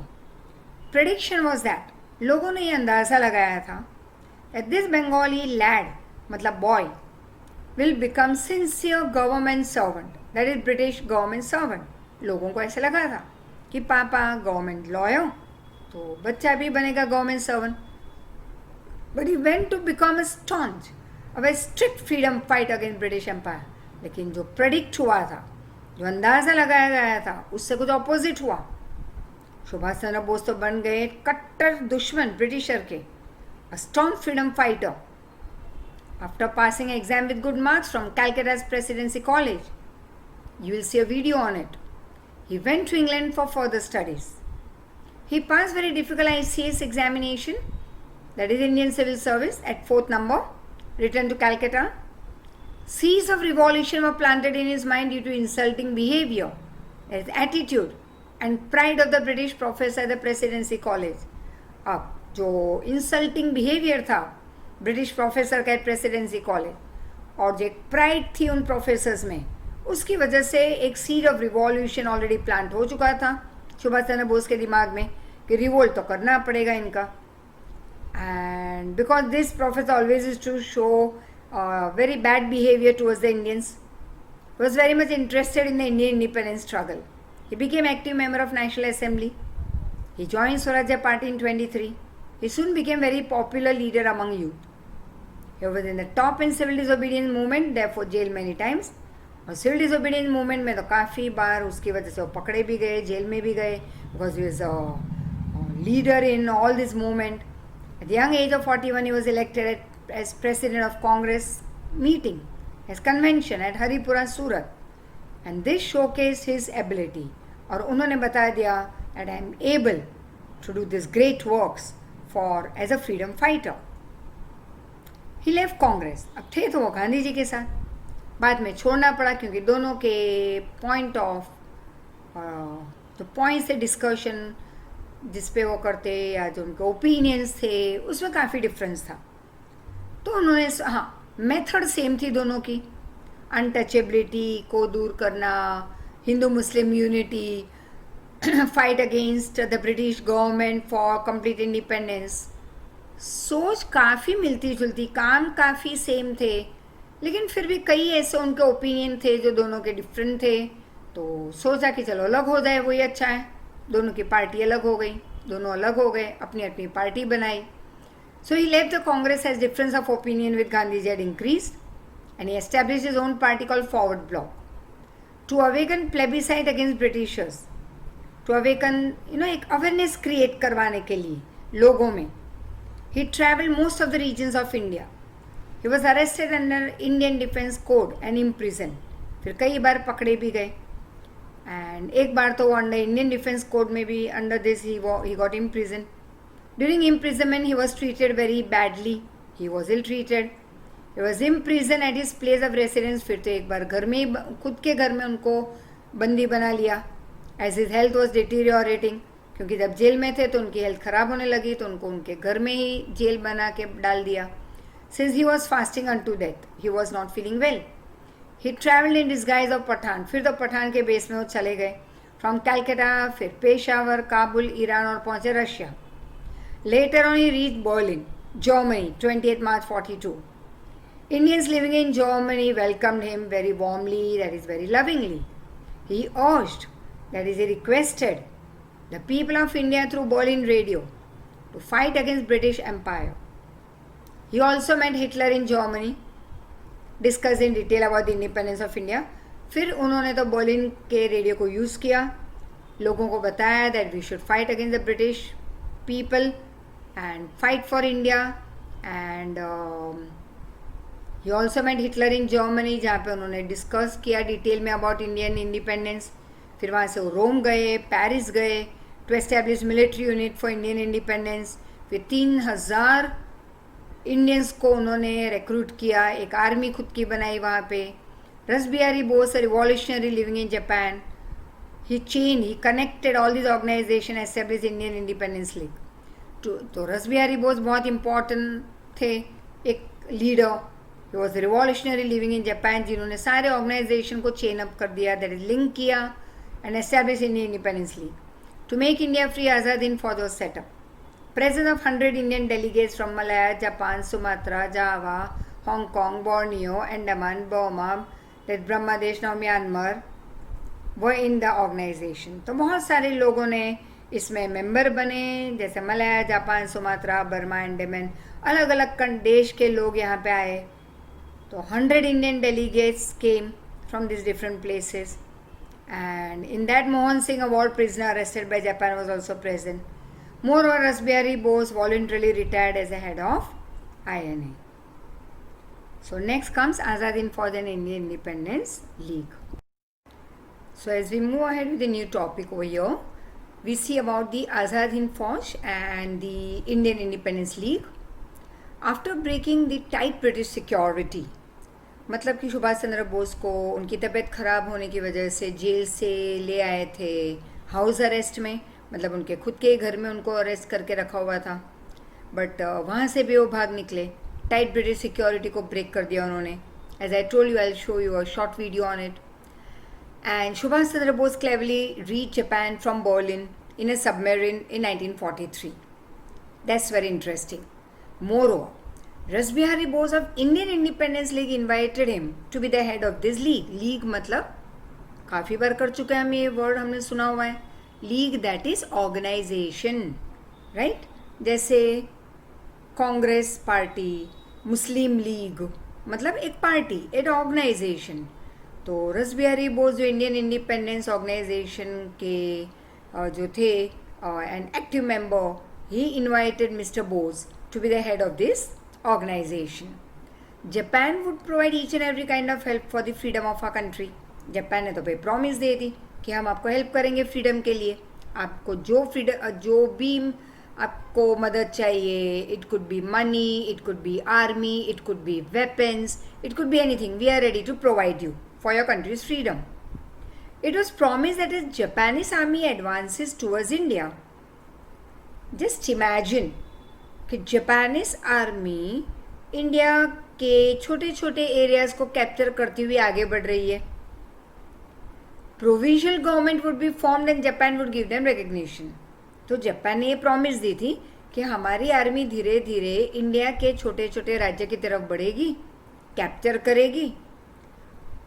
[SPEAKER 1] प्रेडिक्शन वॉज दैट, लोगों ने ये अंदाज़ा लगाया था दैट दिस बंगाली लैड मतलब boy will become sincere government servant, that is British government servant. लोगों को ऐसे लगा था कि पापा गवर्नमेंट लॉयर तो बच्चा भी बनेगा government servant. But he went to become a staunch, अब strict freedom fight against British empire. लेकिन जो प्रेडिक्ट हुआ था, जो अंदाज़ा लगाया गया था, उससे कुछ अपोजिट हुआ. सुभाष चंद्र बोस तो बन गए कट्टर दुश्मन ब्रिटिशर के, a strong freedom fighter. After passing exam with good marks from Calcutta's Presidency College, you will see a video on it. He went to England for further studies. He passed very difficult ICS examination, that is Indian Civil Service, at 4th number, returned to Calcutta. Seeds of revolution were planted in his mind due to insulting behavior, his attitude and pride of the British professor at the Presidency College. अब जो insulting behavior था British professor का presidency college और जो एक pride थी उन professors में, उसकी वजह से एक seed of revolution already plant हो चुका था सुभाष चंद्र बोस के दिमाग में कि रिवोल्ट तो करना पड़ेगा इनका. And because this professor always is to show very bad behaviour towards the Indians, was very much interested in the Indian independence struggle. He became active member of national assembly. He joined Swarajya party in 23. He soon became very popular leader among youth. He was in the top in civil disobedience movement, therefore jailed many times. और civil disobedience movement में तो काफ़ी बार उसकी वजह से वो पकड़े भी गए, जेल में भी गए, because he was a leader in all this movement. At the young age of 41, he was elected as president of Congress meeting, as convention at Haripura, Surat. And this showcased his ability. और उन्होंने बता दिया that I am able to do this great works for as a freedom fighter. He left Congress. अब थे तो वो गांधी जी के साथ, बाद में छोड़ना पड़ा क्योंकि दोनों के पॉइंट ऑफ जो पॉइंट्स थे डिस्कशन जिस पे वो करते या जो उनके ओपिनियंस थे उसमें काफ़ी डिफरेंस था. तो उन्होंने मेथड सेम थी दोनों की, अनटचेबिलिटी को दूर करना, Hindu Muslim unity, fight against the British government for complete independence. सोच काफ़ी मिलती जुलती, काम काफ़ी सेम थे, लेकिन फिर भी कई ऐसे उनके ओपिनियन थे जो दोनों के डिफरेंट थे. तो सोचा कि चलो अलग हो जाए, वही अच्छा है. दोनों की पार्टी अलग हो गई, दोनों अलग हो गए, अपनी अपनी पार्टी बनाई. So he left the Congress as difference of opinion with Gandhi ji had increased and he established his own party called Forward Bloc to awaken plebiscite against Britishers, to awaken एक अवेयरनेस क्रिएट करवाने के लिए लोगों में. He travel most of the regions of India. He was arrested under Indian defence code and imprison. फिर कई बार पकड़े भी गए एंड एक बार तो वो अंडर इंडियन डिफेंस कोड में भी under this he got imprison. During imprisonment he was treated very badly. He was ill treated. He was imprison at his place of residence. फिर तो एक बार घर में ही, खुद के घर में उनको बंदी बना लिया. As his health was deteriorating, क्योंकि जब जेल में थे तो उनकी हेल्थ ख़राब होने लगी तो उनको उनके घर में ही जेल बना के डाल दिया. Since he was fasting unto death he was not feeling well. He travelled in disguise of Pathan. फिर तो पठान के बेस में वो चले गए. फ्रॉम कैलकाटा, फिर पेशावर, काबुल, ईरान और पहुँचे Russia. Later on he reach Berlin, Germany, 28 March 42. Indians living in Germany welcomed him very warmly, that is very lovingly. He urged, that is he requested, the people of India through Berlin radio to fight against British Empire. He also met Hitler in Germany, discussed in detail about the independence of India. फिर उन्होंने तो Berlin के radio को use किया, लोगों को बताया that we should fight against the British people and fight for India. And he also met Hitler in Germany, जहाँ पे उन्होंने डिस्कस किया डिटेल में अबाउट इंडियन इंडिपेंडेंस. फिर वहाँ से वो रोम गए, पेरिस गए to establish military unit for Indian independence. फिर 3000 इंडियंस को उन्होंने रिक्रूट किया, एक आर्मी खुद की बनाई वहाँ पे. Rashbehari Bose, revolutionary living in Japan, he connected all this organization, establish Indian independence league. तो रसबिहारी बोस बहुत इंपॉर्टेंट थे, एक leader. He was revolutionary living in Japan, जिन्होंने सारे ऑर्गेनाइजेशन को चेन अप कर दिया, दैट इज लिंक किया and establish Indian independence league to make India free. Azad Hind Fauj was set up. Presence of 100 Indian delegates from Malaya, Japan, Sumatra, Java, Hong Kong, Borneo, Andaman, Burma, that Brahmadesh, now Myanmar, were in the organization. तो बहुत सारे लोगों ने इसमें member बने, जैसे मलया, Japan, Sumatra, Burma, Andaman, अलग अलग देश के लोग यहाँ पे आए. तो 100 Indian delegates came from these different places. And in that, Mohan Singh, a war prisoner arrested by Japan, was also present. Moreover, Rasbihari Bose voluntarily retired as the head of INA. So next comes Azad Hind Fauj and Indian Independence League. So as we move ahead with the new topic over here, we see about the Azad Hind Fauj and the Indian Independence League. After breaking the tight British security, मतलब कि सुभाष चंद्र बोस को उनकी तबीयत ख़राब होने की वजह से जेल से ले आए थे हाउस अरेस्ट में, मतलब उनके खुद के घर में उनको अरेस्ट करके रखा हुआ था, बट वहाँ से भी वो भाग निकले. टाइट ब्रिटिश सिक्योरिटी को ब्रेक कर दिया उन्होंने. As I told you, I will show you a short video on it. And Subhash Chandra Bose cleverly reach Japan from Berlin in a submarine in 1943. That's very interesting. Moreover, Rasbihari Bose of Indian Independence League invited him to be the head of this league. League मतलब काफ़ी बार कर चुके हैं हम, ये word हमने सुना हुआ है. League that is organization, right? जैसे कांग्रेस पार्टी, मुस्लिम लीग, मतलब एक पार्टी, एक ऑर्गेनाइजेशन. तो रसबिहारी बोस जो इंडियन इंडिपेंडेंस ऑर्गेनाइजेशन के जो थे an active member, he invited mister Bose to be the head of this organisation. Japan would provide each and every kind of help for the freedom of our country. Japan ने तो भाई promise दे दी कि हम आपको help करेंगे freedom के लिए. आपको जो भी आपको मदद चाहिए, it could be money, it could be army, it could be weapons, it could be anything, we are ready to provide you for your country's freedom. It was promised that as Japanese army advances towards India, just imagine कि Japanese army India के छोटे छोटे areas को capture करती हुई आगे बढ़ रही है. Provincial government would be formed and Japan would give them recognition. तो जापान ने ये प्रॉमिस दी थी कि हमारी आर्मी धीरे धीरे इंडिया के छोटे छोटे राज्य की तरफ बढ़ेगी, कैप्चर करेगी,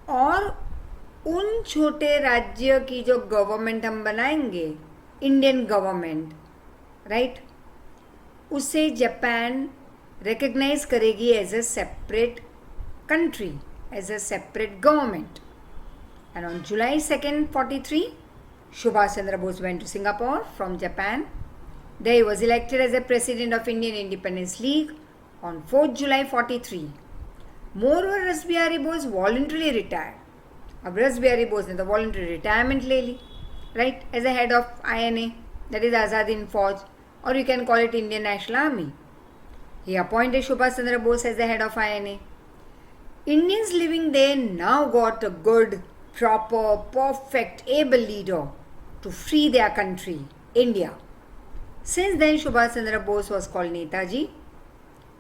[SPEAKER 1] और उन छोटे राज्य की जो गवर्नमेंट हम बनाएंगे, इंडियन गवर्नमेंट, राइट, उसे जापान रिकग्नाइज करेगी as a separate country, as a separate government. And on July 2nd, 1943, Subhash Chandra Bose went to Singapore from Japan. There he was elected as the president of Indian Independence League on 4th July 1943. Moreover, Rasbihari Bose voluntarily retired. अब रसबिहारी बोस ने तो voluntary retirement ले ली, right, as a head of INA, that is Azad Hind Fauj, और you can call it Indian national army. He appointed Subhash Chandra Bose as the head of INA. Indians living there now got a good, proper, perfect, able leader to free their country, India. Since then, Subhash Chandra Bose was called Netaji.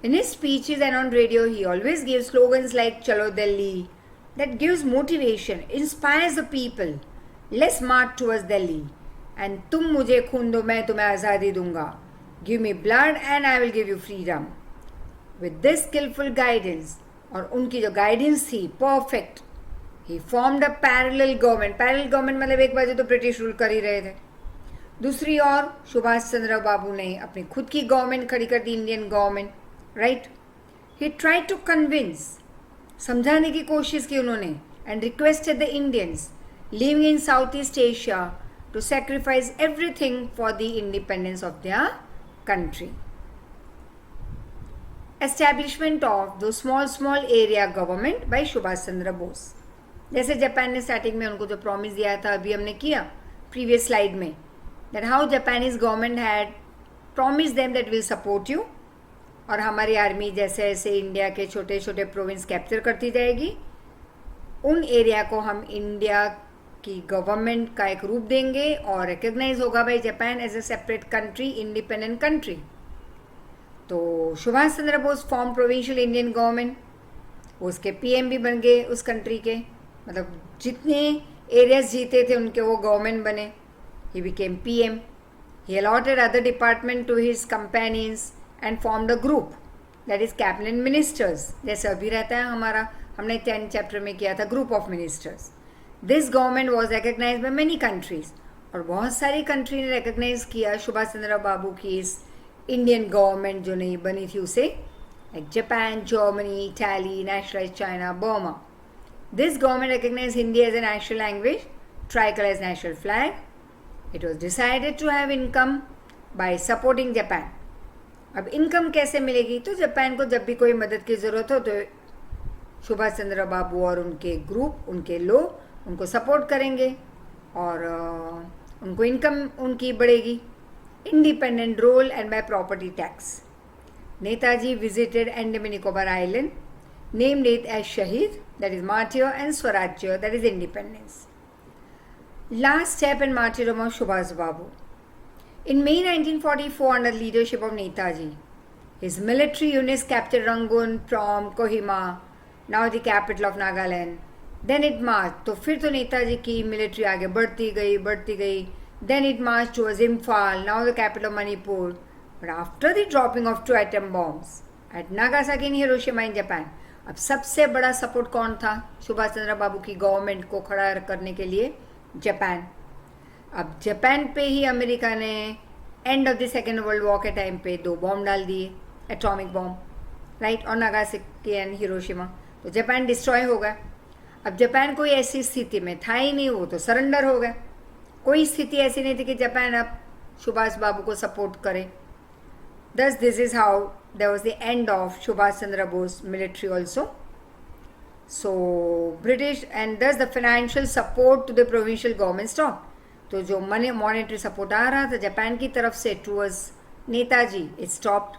[SPEAKER 1] In his speeches and on radio, he always gave slogans like Chalo Delhi, that gives motivation, inspires the people. Let's march towards Delhi. And तुम मुझे खून दो, मैं तुम्हें आज़ादी दूंगा. Give me blood and I will give you freedom. With this skillful guidance, और उनकी जो guidance थी perfect, he formed a parallel government. Parallel government मतलब एक बाजू तो ब्रिटिश रूल कर ही रहे थे, दूसरी ओर सुभाष चंद्र बाबू ने अपनी खुद की गवर्नमेंट खड़ी कर दी, Indian government, right. He tried to convince, समझाने की कोशिश की उन्होंने, and requested the Indians living in south east Asia to sacrifice everything for the independence of their country. Establishment of the small area government by Subhash Chandra Bose. जैसे Japan ने starting में उनको जो प्रॉमिस दिया था, अभी हमने किया प्रीवियस स्लाइड में, that how Japanese government had promise them that will support you, और हमारी आर्मी जैसे जैसे इंडिया के छोटे छोटे प्रोविंस कैप्चर करती जाएगी, उन एरिया को हम इंडिया की गवर्नमेंट का एक रूप देंगे और रिकग्नाइज होगा by Japan as a separate country, independent country. तो Subhash Chandra Bose form provincial Indian government, उसके PM भी बन गए उस कंट्री के, मतलब जितने एरियाज जीते थे उनके वो गवर्नमेंट बने. He became PM. He allotted other department to his companions and formed a group that is cabinet ministers, जैसे अभी रहता है हमारा, हमने 10th चैप्टर में किया था group of ministers. This government was recognise by many countries, और बहुत सारी कंट्री ने रिकग्नाइज किया सुभाष चंद्र बाबू की इस इंडियन गवर्नमेंट जो नहीं बनी थी उसे, like Japan, Germany, Italy, nationalise China, Burma. This government recognise Hindi as a national language tricolor as national flag. It was decided to have income by supporting Japan. अब इनकम कैसे मिलेगी? तो जापान को जब भी कोई मदद की ज़रूरत हो तो सुभाष चंद्र बाबू और उनके ग्रुप, उनके लोग उनको सपोर्ट करेंगे और उनको इनकम उनकी बढ़ेगी. Independent role and by property tax. Netaji visited Andaman Nicobar island, named it as Shahid, that is martyr, and Swarajya, that is independence. Last step in martyrdom of Subhas Babu. In May 1944, under leadership of Netaji, his military units captured Rangoon from Kohima, now the capital of Nagaland. Then it marched. तो फिर तो नेताजी की military आगे बढ़ती गई. Then it marched towards Imphal, now the capital of Manipur. But after the dropping of 2 atom bombs at Nagasaki and Hiroshima in Japan, अब सबसे बड़ा सपोर्ट कौन था सुभाष चंद्र बाबू की गवर्नमेंट को खड़ा करने के लिए? जापान. अब जापान पे ही अमेरिका ने end of the second world war के टाइम पे 2 बॉम्ब डाल दिए, एटॉमिक बॉम्ब, राइट, और नागासाकी एंड हिरोशिमा. तो जापान डिस्ट्रॉय हो गया. अब जापान कोई ऐसी स्थिति में था ही नहीं, वो तो सरेंडर हो गया. कोई स्थिति ऐसी नहीं थी कि जापान अब सुभाष बाबू को सपोर्ट करे. Thus, this is how there was the end of Subhash Chandra Bose military also. So, British and thus the financial support to the provincial government stopped. तो जो monetary support आ रहा था जापान की तरफ से towards Netaji, it stopped.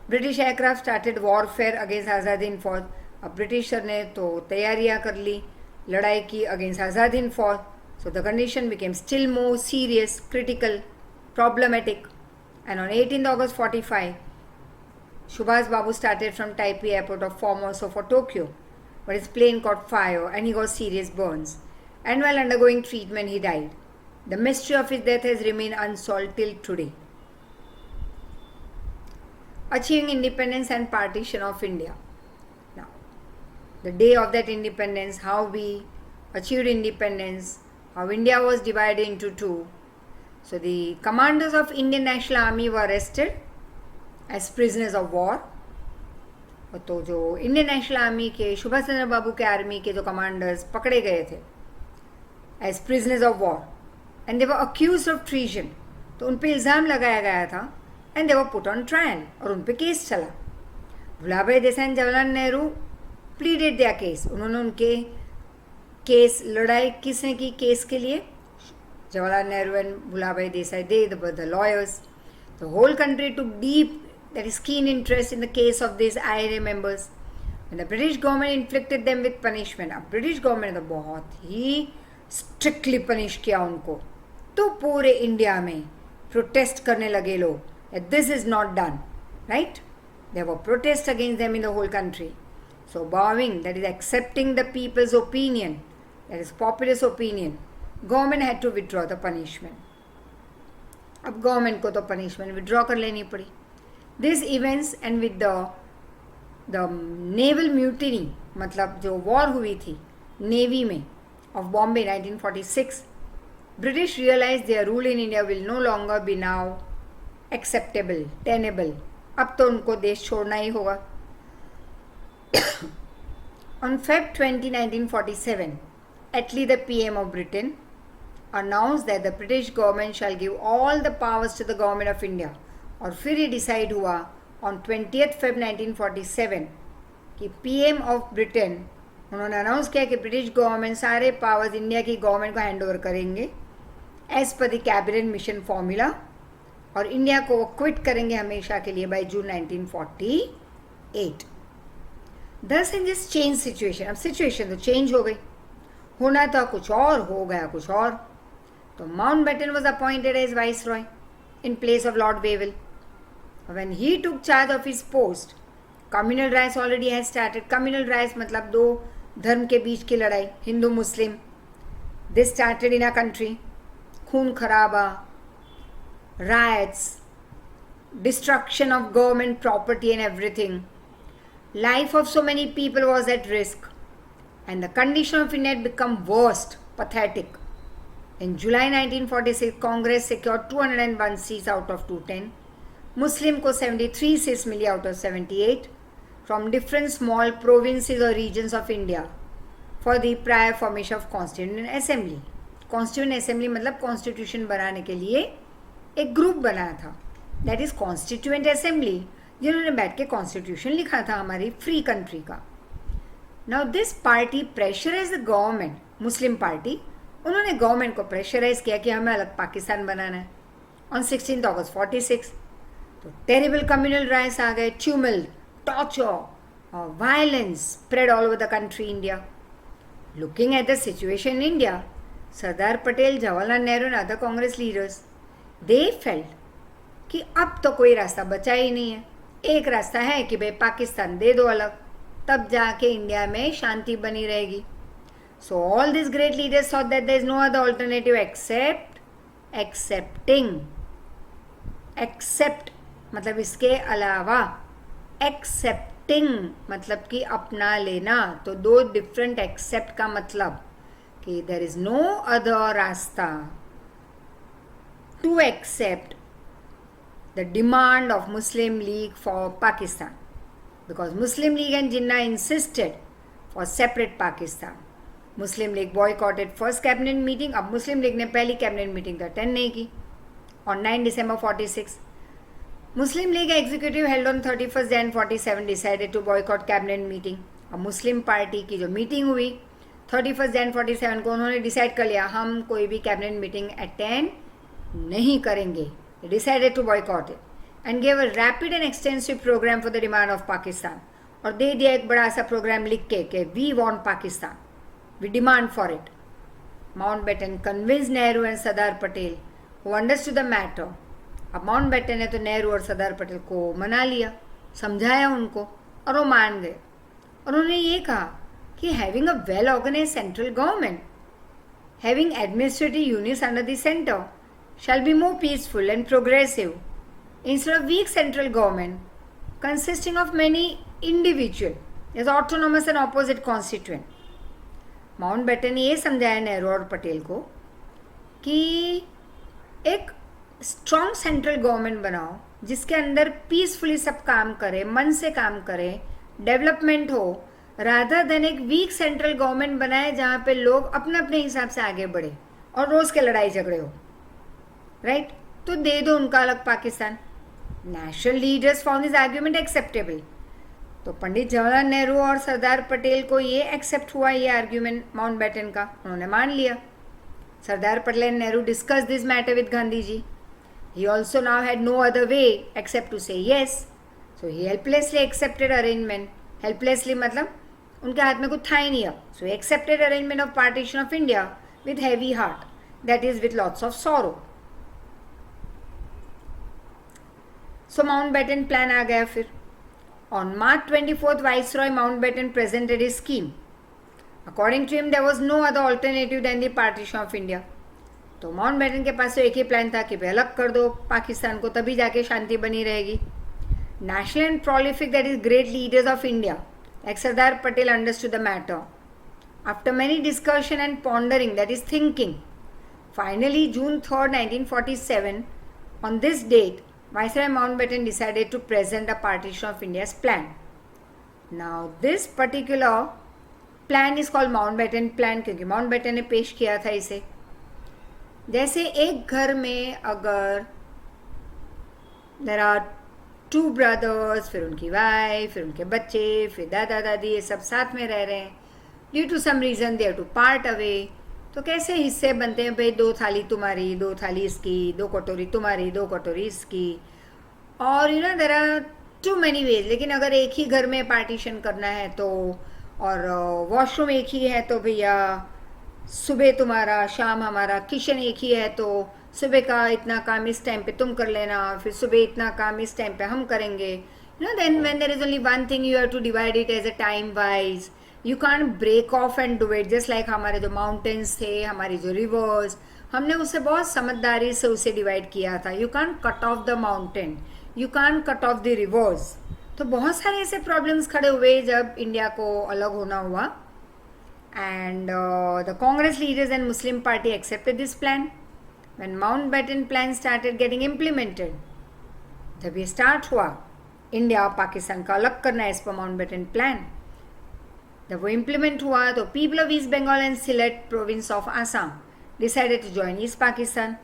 [SPEAKER 1] British aircraft started warfare against आज़ाद हिंद फौज. अब britisher ने तो तैयारियां कर ली, लड़ाई की against आज़ाद हिंद फौज. So the condition became still more serious, critical, problematic. And on 18th August 45, Subhas Babu started from Taipei airport of Formosa for Tokyo, but his plane caught fire and he got serious burns. And while undergoing treatment, he died. The mystery of his death has remained unsolved till today. Achieving independence and partition of India. Now, the day of that independence, how we achieved independence, how India was divided into two. So the commanders of Indian National Army were arrested as prisoners of war. तो जो Indian national army के सुभाष चंद्र बाबू के army के जो commanders पकड़े गए थे as prisoners of war and they were accused of treason. तो उन पे इल्ज़ाम लगाया गया था and they were put on trial और उन पे केस चला. Vallabhbhai Desai and Jawaharlal Nehru pleaded their case. उन्होंने उनके केस लड़ाई किसने की केस के लिए? Jawaharlal Nehru and Vallabhbhai Desai, they were the lawyers. The whole country took deep, that is keen interest in the case of these IRA members. And the British government inflicted them with punishment. अब British government ने तो बहुत ही strictly punish किया उनको. तो पूरे India में protest करने लगे लोग that this is not done, right? There were protests against them in the whole country. So bowing, that is accepting the people's opinion, that is populist opinion, government had to withdraw the punishment. अब government को तो punishment withdraw कर लेनी पड़ी. This events and with the naval mutiny, मतलब जो war हुई थी नेवी में of Bombay 1946, British realise their rule in India will no longer be now acceptable, tenable. अब तो उनको देश छोड़ना ही होगा. On Feb 20, 1947, Attlee, the PM of Britain, announced that the British government shall give all the powers to the government of India. और फिर ये डिसाइड हुआ on 20th Feb 1947 कि PM of Britain उन्होंने अनाउंस किया कि ब्रिटिश गवर्नमेंट सारे powers India की गवर्नमेंट को हैंड ओवर करेंगे as per the cabinet mission formula, और इंडिया को वो क्विट करेंगे हमेशा के लिए बाय जून 1948. दस इन दिस चेंज सिचुएशन, अब सिचुएशन तो चेंज हो गई, होना था कुछ और, हो गया कुछ और. तो Mountbatten was appointed as viceroy in place of Lord Wavell. When he took charge of his post, communal riots already had started. Communal riots मतलब दो धर्म के बीच की लड़ाई, हिंदू मुस्लिम. This started in our country. खून खराबा, riots, destruction of government property and everything. Life of so many people was at risk, and the condition of India had become worst, pathetic. In July 1946, Congress secured 201 seats out of 210. Muslim को 73 seats milli out of 78 from different small provinces or regions of India for the prior formation of Constituent Assembly. Constituent assembly मतलब constitution बनाने के लिए एक group बनाया था, that is constituent assembly, जिन्होंने बैठ के कॉन्स्टिट्यूशन लिखा था हमारी फ्री कंट्री का. Now this party pressurise the government, Muslim party, उन्होंने गवर्नमेंट को प्रेशराइज किया कि हमें अलग पाकिस्तान बनाना है ऑन 16 अगस्त 46. तो टेरिबल कम्युनल राइट्स आ गए, tumult, torture, violence spread all over the country India. Looking at the situation in India, Sardar Patel, Jawaharlal Nehru and other Congress leaders, they felt कि अब तो कोई रास्ता बचा ही नहीं है. एक रास्ता है कि भाई पाकिस्तान दे दो अलग, तब जाके इंडिया में शांति बनी रहेगी. So all these great leaders thought that there is no other alternative except accepting. Accept मतलब इसके अलावा, accepting मतलब कि अपना लेना. तो दो डिफरेंट एक्सेप्ट का मतलब कि देर इज नो अदर रास्ता to accept the demand of Muslim League for Pakistan, because Muslim League and Jinnah insisted for separate Pakistan. Muslim League boycotted first cabinet meeting. अब मुस्लिम लीग ने पहली कैबिनेट मीटिंग अटेंड नहीं की on 9 December 46. Muslim League executive held on 31st Jan 47 decided to boycott cabinet meeting. अब Muslim party की जो meeting हुई 31st Jan 47 को, उन्होंने डिसाइड कर लिया हम कोई भी कैबिनेट मीटिंग अटेंड नहीं करेंगे. Decided to boycott it and gave a rapid and extensive programme for the demand of Pakistan. और दे दिया एक बड़ा सा प्रोग्राम लिख के we want Pakistan, we demand for it. Mountbatten convince Nehru and Sardar Patel who understood the matter. अब माउंटबेटन ने तो नेहरू और सरदार पटेल को मना लिया, समझाया उनको और वो मान गए. और उन्होंने ये कहा कि having a well organise central government, having administrative units under the centre shall be more peaceful and progressive instead of weak central government consisting of many individual as autonomous and opposite constituent. Mountbatten ने ये समझाया नेहरू और पटेल को कि एक strong central government बनाओ जिसके अंदर पीसफुली सब काम करे, मन से काम करे, डेवलपमेंट हो, रादर देन एक वीक सेंट्रल गवर्नमेंट बनाए जहाँ पे लोग अपने अपने हिसाब से आगे बढ़े और रोज के लड़ाई झगड़े हो. राइट तो दे दो उनका अलग Pakistan. National leaders found this argument acceptable. तो पंडित जवाहरलाल नेहरू और सरदार पटेल को ये एक्सेप्ट हुआ, ये आर्ग्यूमेंट माउंटबेटन का, उन्होंने मान लिया. Sardar Patel and Nehru discuss this matter with Gandhi ji. He also now had no other way except to say yes. So he helplessly accepted arrangement. Helplessly मतलब उनके हाथ में कुछ था ही नहीं अब. So he accepted arrangement of partition of India with heavy heart. That is with lots of sorrow. So Mountbatten plan आ गया फिर. On March 24th, Viceroy Mountbatten presented his scheme. According to him, there was no other alternative than the partition of India. तो Mountbatten के पास तो एक ही plan था कि भाई अलग कर दो पाकिस्तान को, तभी जाके शांति बनी रहेगी. National and prolific that is great leaders of India like Sardar Patel understood the matter. After many discussion and pondering that is thinking, finally June 3rd, 1947, on this date viceroy Mountbatten decided to present the partition of India's plan. Now this particular plan is called Mountbatten plan क्योंकि Mountbatten ने पेश किया था इसे. जैसे एक घर में अगर देयर आर 2 brothers, फिर उनकी वाइफ, फिर उनके बच्चे, फिर दादा दादी, ये सब साथ में रह रहे हैं, due to some reason they have to part away, तो कैसे हिस्से बनते हैं भाई, 2 थाली तुम्हारी, 2 थाली इसकी, 2 कटोरी तुम्हारी, 2 कटोरी इसकी, और you know there are too many ways. लेकिन अगर एक ही घर में पार्टीशन करना है तो, और वॉशरूम एक ही है तो भैया सुबह तुम्हारा, शाम हमारा, किचन एक ही है तो सुबह का इतना काम इस टाइम पे तुम कर लेना, फिर सुबह इतना काम इस टाइम पे हम करेंगे. You know then when there is only one thing you have to divide it as a time wise. You can't break off and do it. Just like हमारे जो माउंटेन्स थे, हमारी जो रिवर्स, हमने उसे बहुत समझदारी से उसे डिवाइड किया था. You can't cut off the mountain, you can't cut off the reverse. तो बहुत सारे ऐसे प्रॉब्लम्स खड़े हुए जब इंडिया को अलग होना हुआ. And the Congress leaders and Muslim party accepted this plan. When Mountbatten plan started getting implemented, जब ये स्टार्ट हुआ इंडिया और पाकिस्तान का अलग करना है इस पर माउंटबेटन प्लान, जब वो इम्प्लीमेंट हुआ तो people of East Bengal and Sylhet province of Assam decided to join East Pakistan.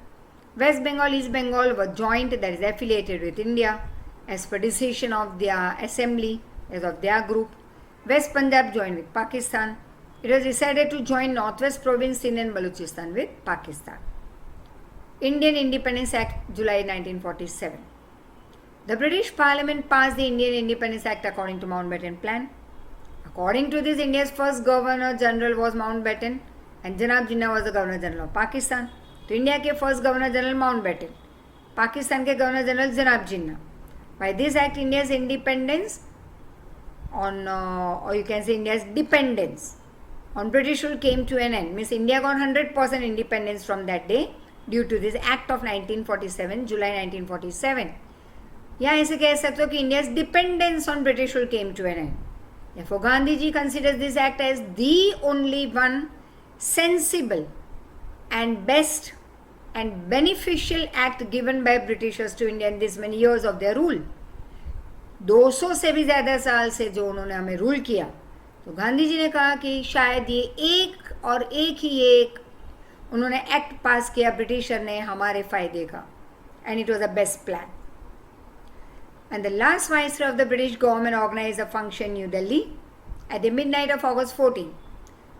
[SPEAKER 1] West Bengal, East Bengal were joined, that is affiliated with India as per decision of their assembly, as of their group. West Punjab joined with Pakistan. It was decided to join Northwest Province, Sindh and Balochistan with Pakistan. Indian Independence Act, July 1947. The British Parliament passed the Indian Independence Act according to Mountbatten Plan. According to this, India's first Governor General was Mountbatten and Janab Jinnah was the Governor General of Pakistan. तो India के first governor general Mountbatten, Pakistan के governor general जनाब Jinnah. By this act India's independence on or you can say India's dependence on British rule came to an end. Means India got 100% independence from that day due to this act of 1947, July 1947. या ऐसे कह सकते हो कि India's dependence on British rule came to an end. Therefore, Gandhiji considers this act as the only one sensible and best and beneficial act given by Britishers to India in this many years of their rule. 200 से भी ज़्यादा साल से जो उन्होंने हमें rule किया, तो गांधी जी ने कहा कि शायद ये एक और एक ही एक उन्होंने एक्ट पास किया ब्रिटिशर ने हमारे फ़ायदे का, and it was the best plan. And the last viceroy of the British government organized a function in New Delhi. At the midnight of August 14,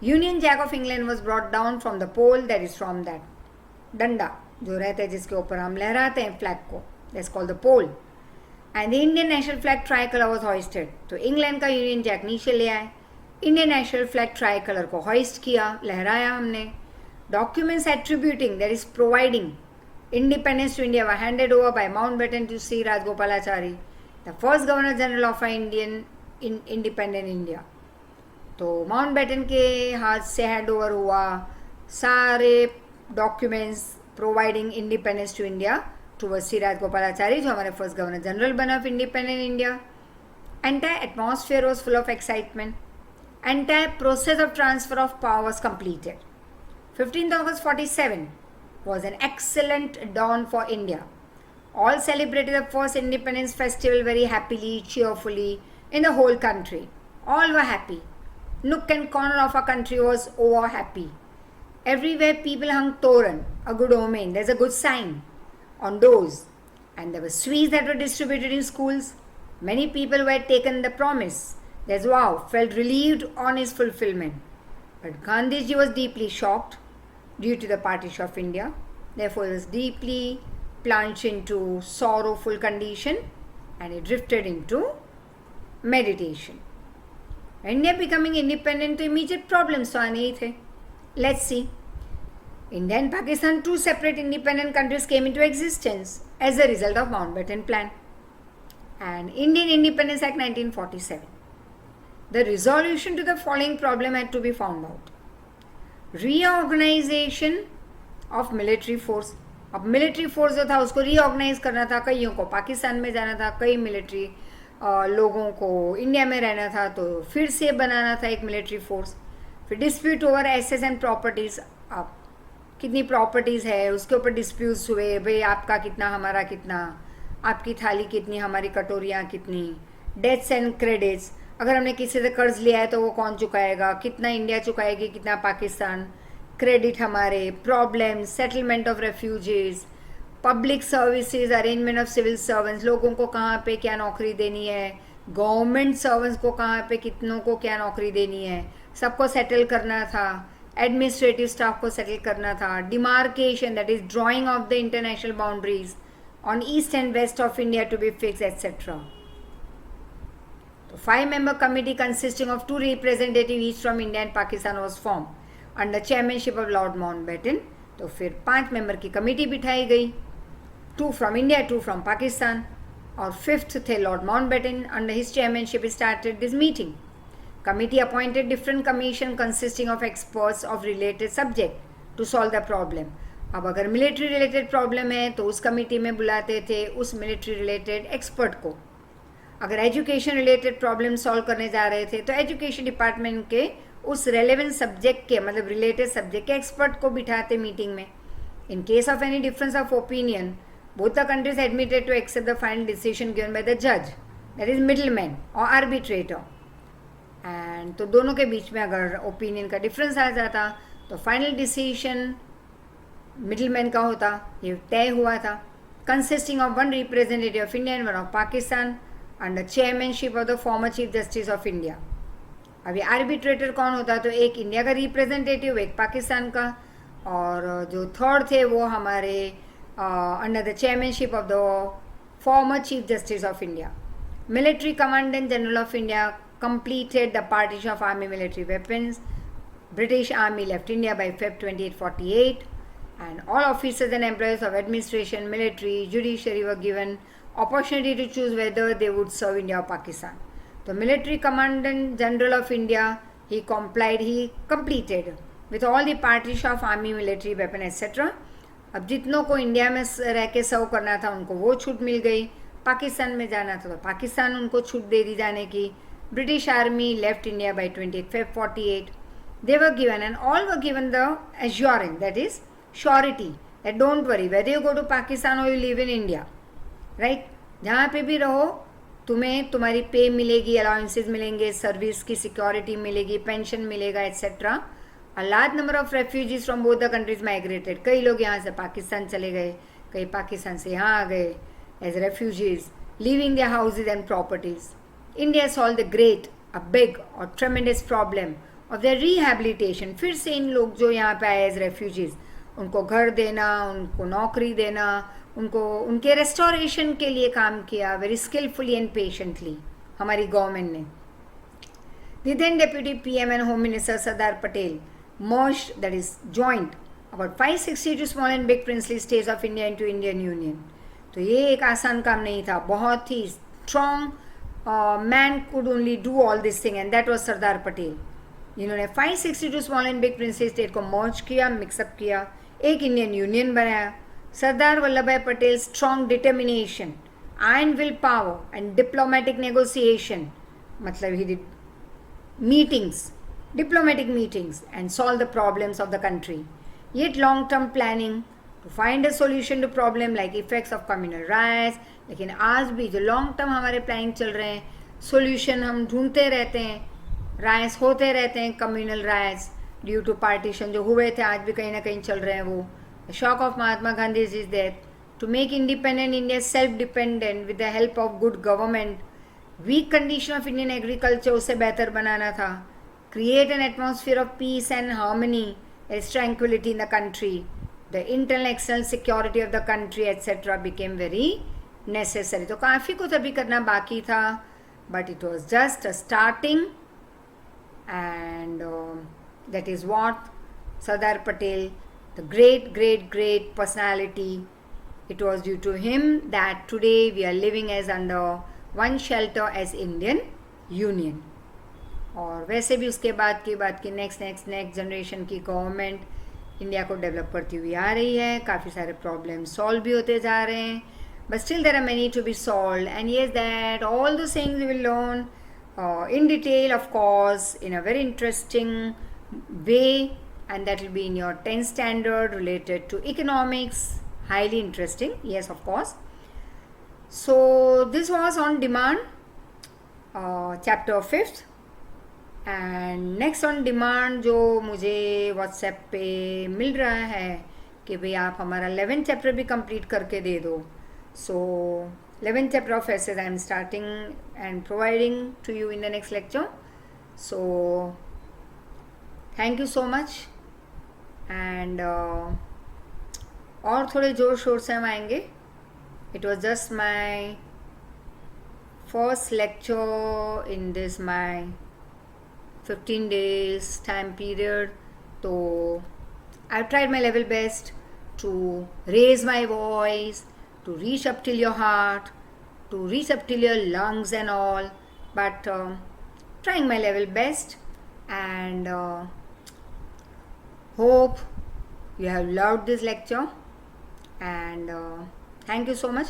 [SPEAKER 1] Union Jack of England was brought down from the pole, that is from that डंडा जो रहता है जिसके ऊपर हम लहराते हैं flag को, that's called the pole. And the Indian national flag tricolor was hoisted. तो इंग्लैंड का यूनियन जैक नीचे ले आए, इंडियन नेशनल फ्लैग ट्राइकलर को होइस्ट किया, लहराया हमने. Documents attributing, that is providing, independence to India were handed over by Mountbatten to Sri Rajgopalachari, the first Governor General of Indian in independent India. तो Mountbatten के हाथ से hand over हुआ सारे documents providing independence to India to Shri Rajagopalachari, जो हमारे first governor general बना of independent India. Entire atmosphere was full of excitement. Entire process of transfer of power was completed. 15th August 47 was an excellent dawn for India. All celebrated the first independence festival very happily, cheerfully in the whole country. All were happy. Nook and corner of our country was over happy. Everywhere people hung toran, a good omen, there's a good sign on doors. And there were sweets that were distributed in schools. Many people were taken the promise. There's wow, felt relieved on his fulfillment. But Gandhiji was deeply shocked due to the partition of India. Therefore, he was deeply plunged into sorrowful condition and he drifted into meditation. India becoming independent, तो immediate problems तो आने ही थे. Let's see. India and Pakistan, two separate independent countries, came into existence as a result of Mountbatten Plan and Indian Independence Act 1947. The resolution to the following problem had to be found out. Reorganization of military force. अब military force जो था उसको reorganise करना था, कईयों को पाकिस्तान में जाना था, कई मिलिट्री लोगों को इंडिया में रहना था, तो फिर से बनाना था एक मिलिट्री फोर्स. फिर dispute over assets and properties. अब कितनी प्रॉपर्टीज़ है उसके ऊपर डिस्प्यूट्स हुए, भाई आपका कितना हमारा कितना, आपकी थाली कितनी हमारी कटोरियाँ कितनी. डेट्स एंड क्रेडिट्स, अगर हमने किसी से कर्ज लिया है तो वो कौन चुकाएगा, कितना इंडिया चुकाएगी, कितना पाकिस्तान. क्रेडिट हमारे, problems, settlement of refugees, public services, arrangement of civil servants, लोगों को कहाँ पे क्या नौकरी देनी है, गवर्नमेंट सर्वेंट्स को कहाँ पे कितनों को क्या नौकरी देनी है, सबको सेटल करना था. एडमिनिस्ट्रेटिव स्टाफ को सेटल करना था. Demarcation, that is drawing of the international boundaries on east and west of India to be fix etcetera. So 5-member committee consisting of 2 representatives each from India and Pakistan was formed under chairmanship of Lord Mountbatten. तो फिर 5 member की committee बिठाई गई, 2 from India, 2 from Pakistan, और 5th थे Lord Mountbatten. Under his chairmanship started this meeting. Committee appointed different commission consisting of experts of related subject to solve the problem. अब अगर military related problem है तो उस committee में बुलाते थे उस मिलिट्री रिलेटेड एक्सपर्ट को. अगर एजुकेशन रिलेटेड प्रॉब्लम सॉल्व करने जा रहे थे तो एजुकेशन डिपार्टमेंट के उस रेलेवेंट सब्जेक्ट के मतलब रिलेटेड सब्जेक्ट के एक्सपर्ट को बिठाते मीटिंग में. In case of any difference of opinion both the countries admitted to accept the final decision given by the जज, दैट इज मिडिल मैन और आर्बिट्रेटर. एंड तो दोनों के बीच में अगर ओपिनियन का डिफरेंस आ जाता तो फाइनल डिसीजन मिडिलमैन का होता, ये तय हुआ था. Consisting of one representative of India and one of Pakistan under chairmanship of the former chief justice of India. अभी आर्बिट्रेटर कौन होता, तो एक इंडिया का रिप्रेजेंटेटिव, एक पाकिस्तान का, और जो थर्ड थे वो हमारे under the chairmanship of the former chief justice of India. Military commandant general of India completed the partition of army military weapons. British Army left India by Feb 2848, and all officers and employees of administration, military, judiciary were given opportunity to choose whether they would serve India or Pakistan. The military commandant general of India, he completed with all the partition of army, military, weapon, etc. अब जितनों को India में रह के सर्व करना था उनको वो छूट मिल गई, पाकिस्तान में जाना था तो पाकिस्तान उनको छूट दे दी जाने की. British Army left India by 28 Feb 48. They were given, and all were given the assurance, that is surety, that don't worry whether you go to Pakistan or you live in India, right? जहाँ पे भी रहो तुम्हें तुम्हारी पे मिलेगी, allowances मिलेंगे, service की सिक्योरिटी मिलेगी, पेंशन मिलेगा, etcetera. A large number of refugees from both the countries migrated. कई लोग यहाँ से पाकिस्तान चले गए, कई पाकिस्तान से यहाँ आ गए as refugees, leaving their houses and properties. India solved the great, a big or tremendous problem of their rehabilitation. फिर से इन लोग जो यहाँ पे आए एज रेफ्यूजीज, उनको घर देना, उनको नौकरी देना, उनको उनके रेस्टोरेशन के लिए काम किया वेरी स्किलफुली एंड पेशेंटली हमारी गवर्नमेंट ने. The then Deputy PM and Home Minister Sardar Patel merged, that is joined, about 562 small and big princely states of India into Indian Union. तो ये एक आसान काम नहीं था, बहुत ही strong man could only do all this thing, and that was Sardar Patel. इन्होंने 562 small and big princess state को मर्ज किया, मिक्सअप किया, एक इंडियन यूनियन बनाया. Sardar Vallabh Bhai Patel strong determination, iron will power and diplomatic negotiation, मतलब he did meetings, diplomatic meetings, and solve the problems of the country. Yet long-term planning to find a solution to problem like effects of communal riots. लेकिन आज भी जो long term हमारे planning चल रहे हैं, solution हम ढूंढते रहते हैं, राइट्स होते रहते हैं, communal riots due to partition जो हुए थे आज भी कहीं ना कहीं चल रहे हैं. वो shock of Mahatma Gandhi his death to make independent India self dependent with the help of good government. Weak condition of Indian agriculture उसे बेहतर बनाना था. Create an atmosphere of peace and harmony, tranquillity in the country. The internal external security of the country etcetera became very necessary. तो काफ़ी कुछ अभी करना बाकी था, but it was just a starting, and that is what Sardar Patel, the great great great personality, it was due to him that today we are living as under one shelter as Indian Union. और वैसे भी उसके बाद की next generation की government India को develop करती हुई आ रही है, काफ़ी सारे प्रॉब्लम सॉल्व भी होते जा रहे हैं, but still there are many to be solved. And yes, that all those things we will learn in detail, of course, in a very interesting way, and that will be in your 10th standard related to economics. Highly interesting, yes, of course. So this was on demand, chapter 5th. And next on demand जो मुझे WhatsApp पे मिल रहा है कि भाई आप हमारा 11th chapter भी complete करके दे दो. So 11th chapter of essays I am starting and providing to you in the next lecture. So thank you so much, and और थोड़े जोर शोर से हम आएंगे. It was just my first lecture in this my 15 days time period. तो I tried my level best to raise my voice, to reach up till your heart, to reach up till your lungs and all, but trying my level best, and hope you have loved this lecture, and thank you so much.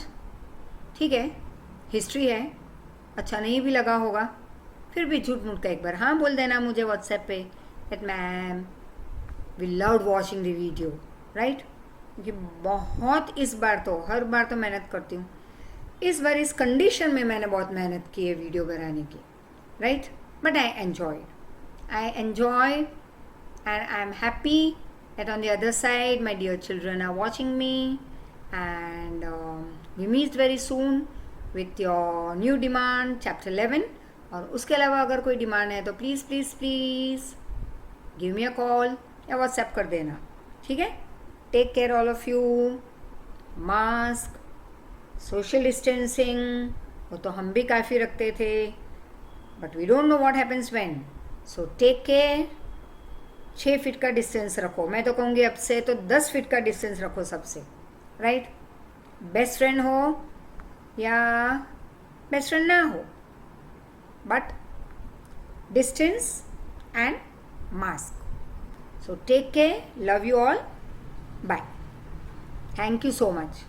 [SPEAKER 1] ठीक है, history है, अच्छा नहीं भी लगा होगा, फिर भी झूठ मूठ का एक बार हाँ बोल देना मुझे व्हाट्सएप पे that ma'am we loved watching the video, right. क्योंकि बहुत इस बार तो हर बार तो मेहनत करती हूँ, इस बार इस कंडीशन में मैंने बहुत मेहनत की है वीडियो बनाने की, right. But I enjoy and I am happy that on the other side my dear children are watching me, and we meet very soon with your new demand chapter 11. और उसके अलावा अगर कोई डिमांड है तो please please please give me a call या WhatsApp कर देना, ठीक है. Take care all of you. Mask, social distancing वो तो हम भी काफ़ी रखते थे, but we don't know what happens when. So take care. 6 feet का डिस्टेंस रखो. मैं तो कहूँगी अब से तो 10 फीट का डिस्टेंस रखो सबसे, राइट. बेस्ट फ्रेंड हो या बेस्ट फ्रेंड ना हो, but distance and mask. So take care. Love you all. Bye. Thank you so much.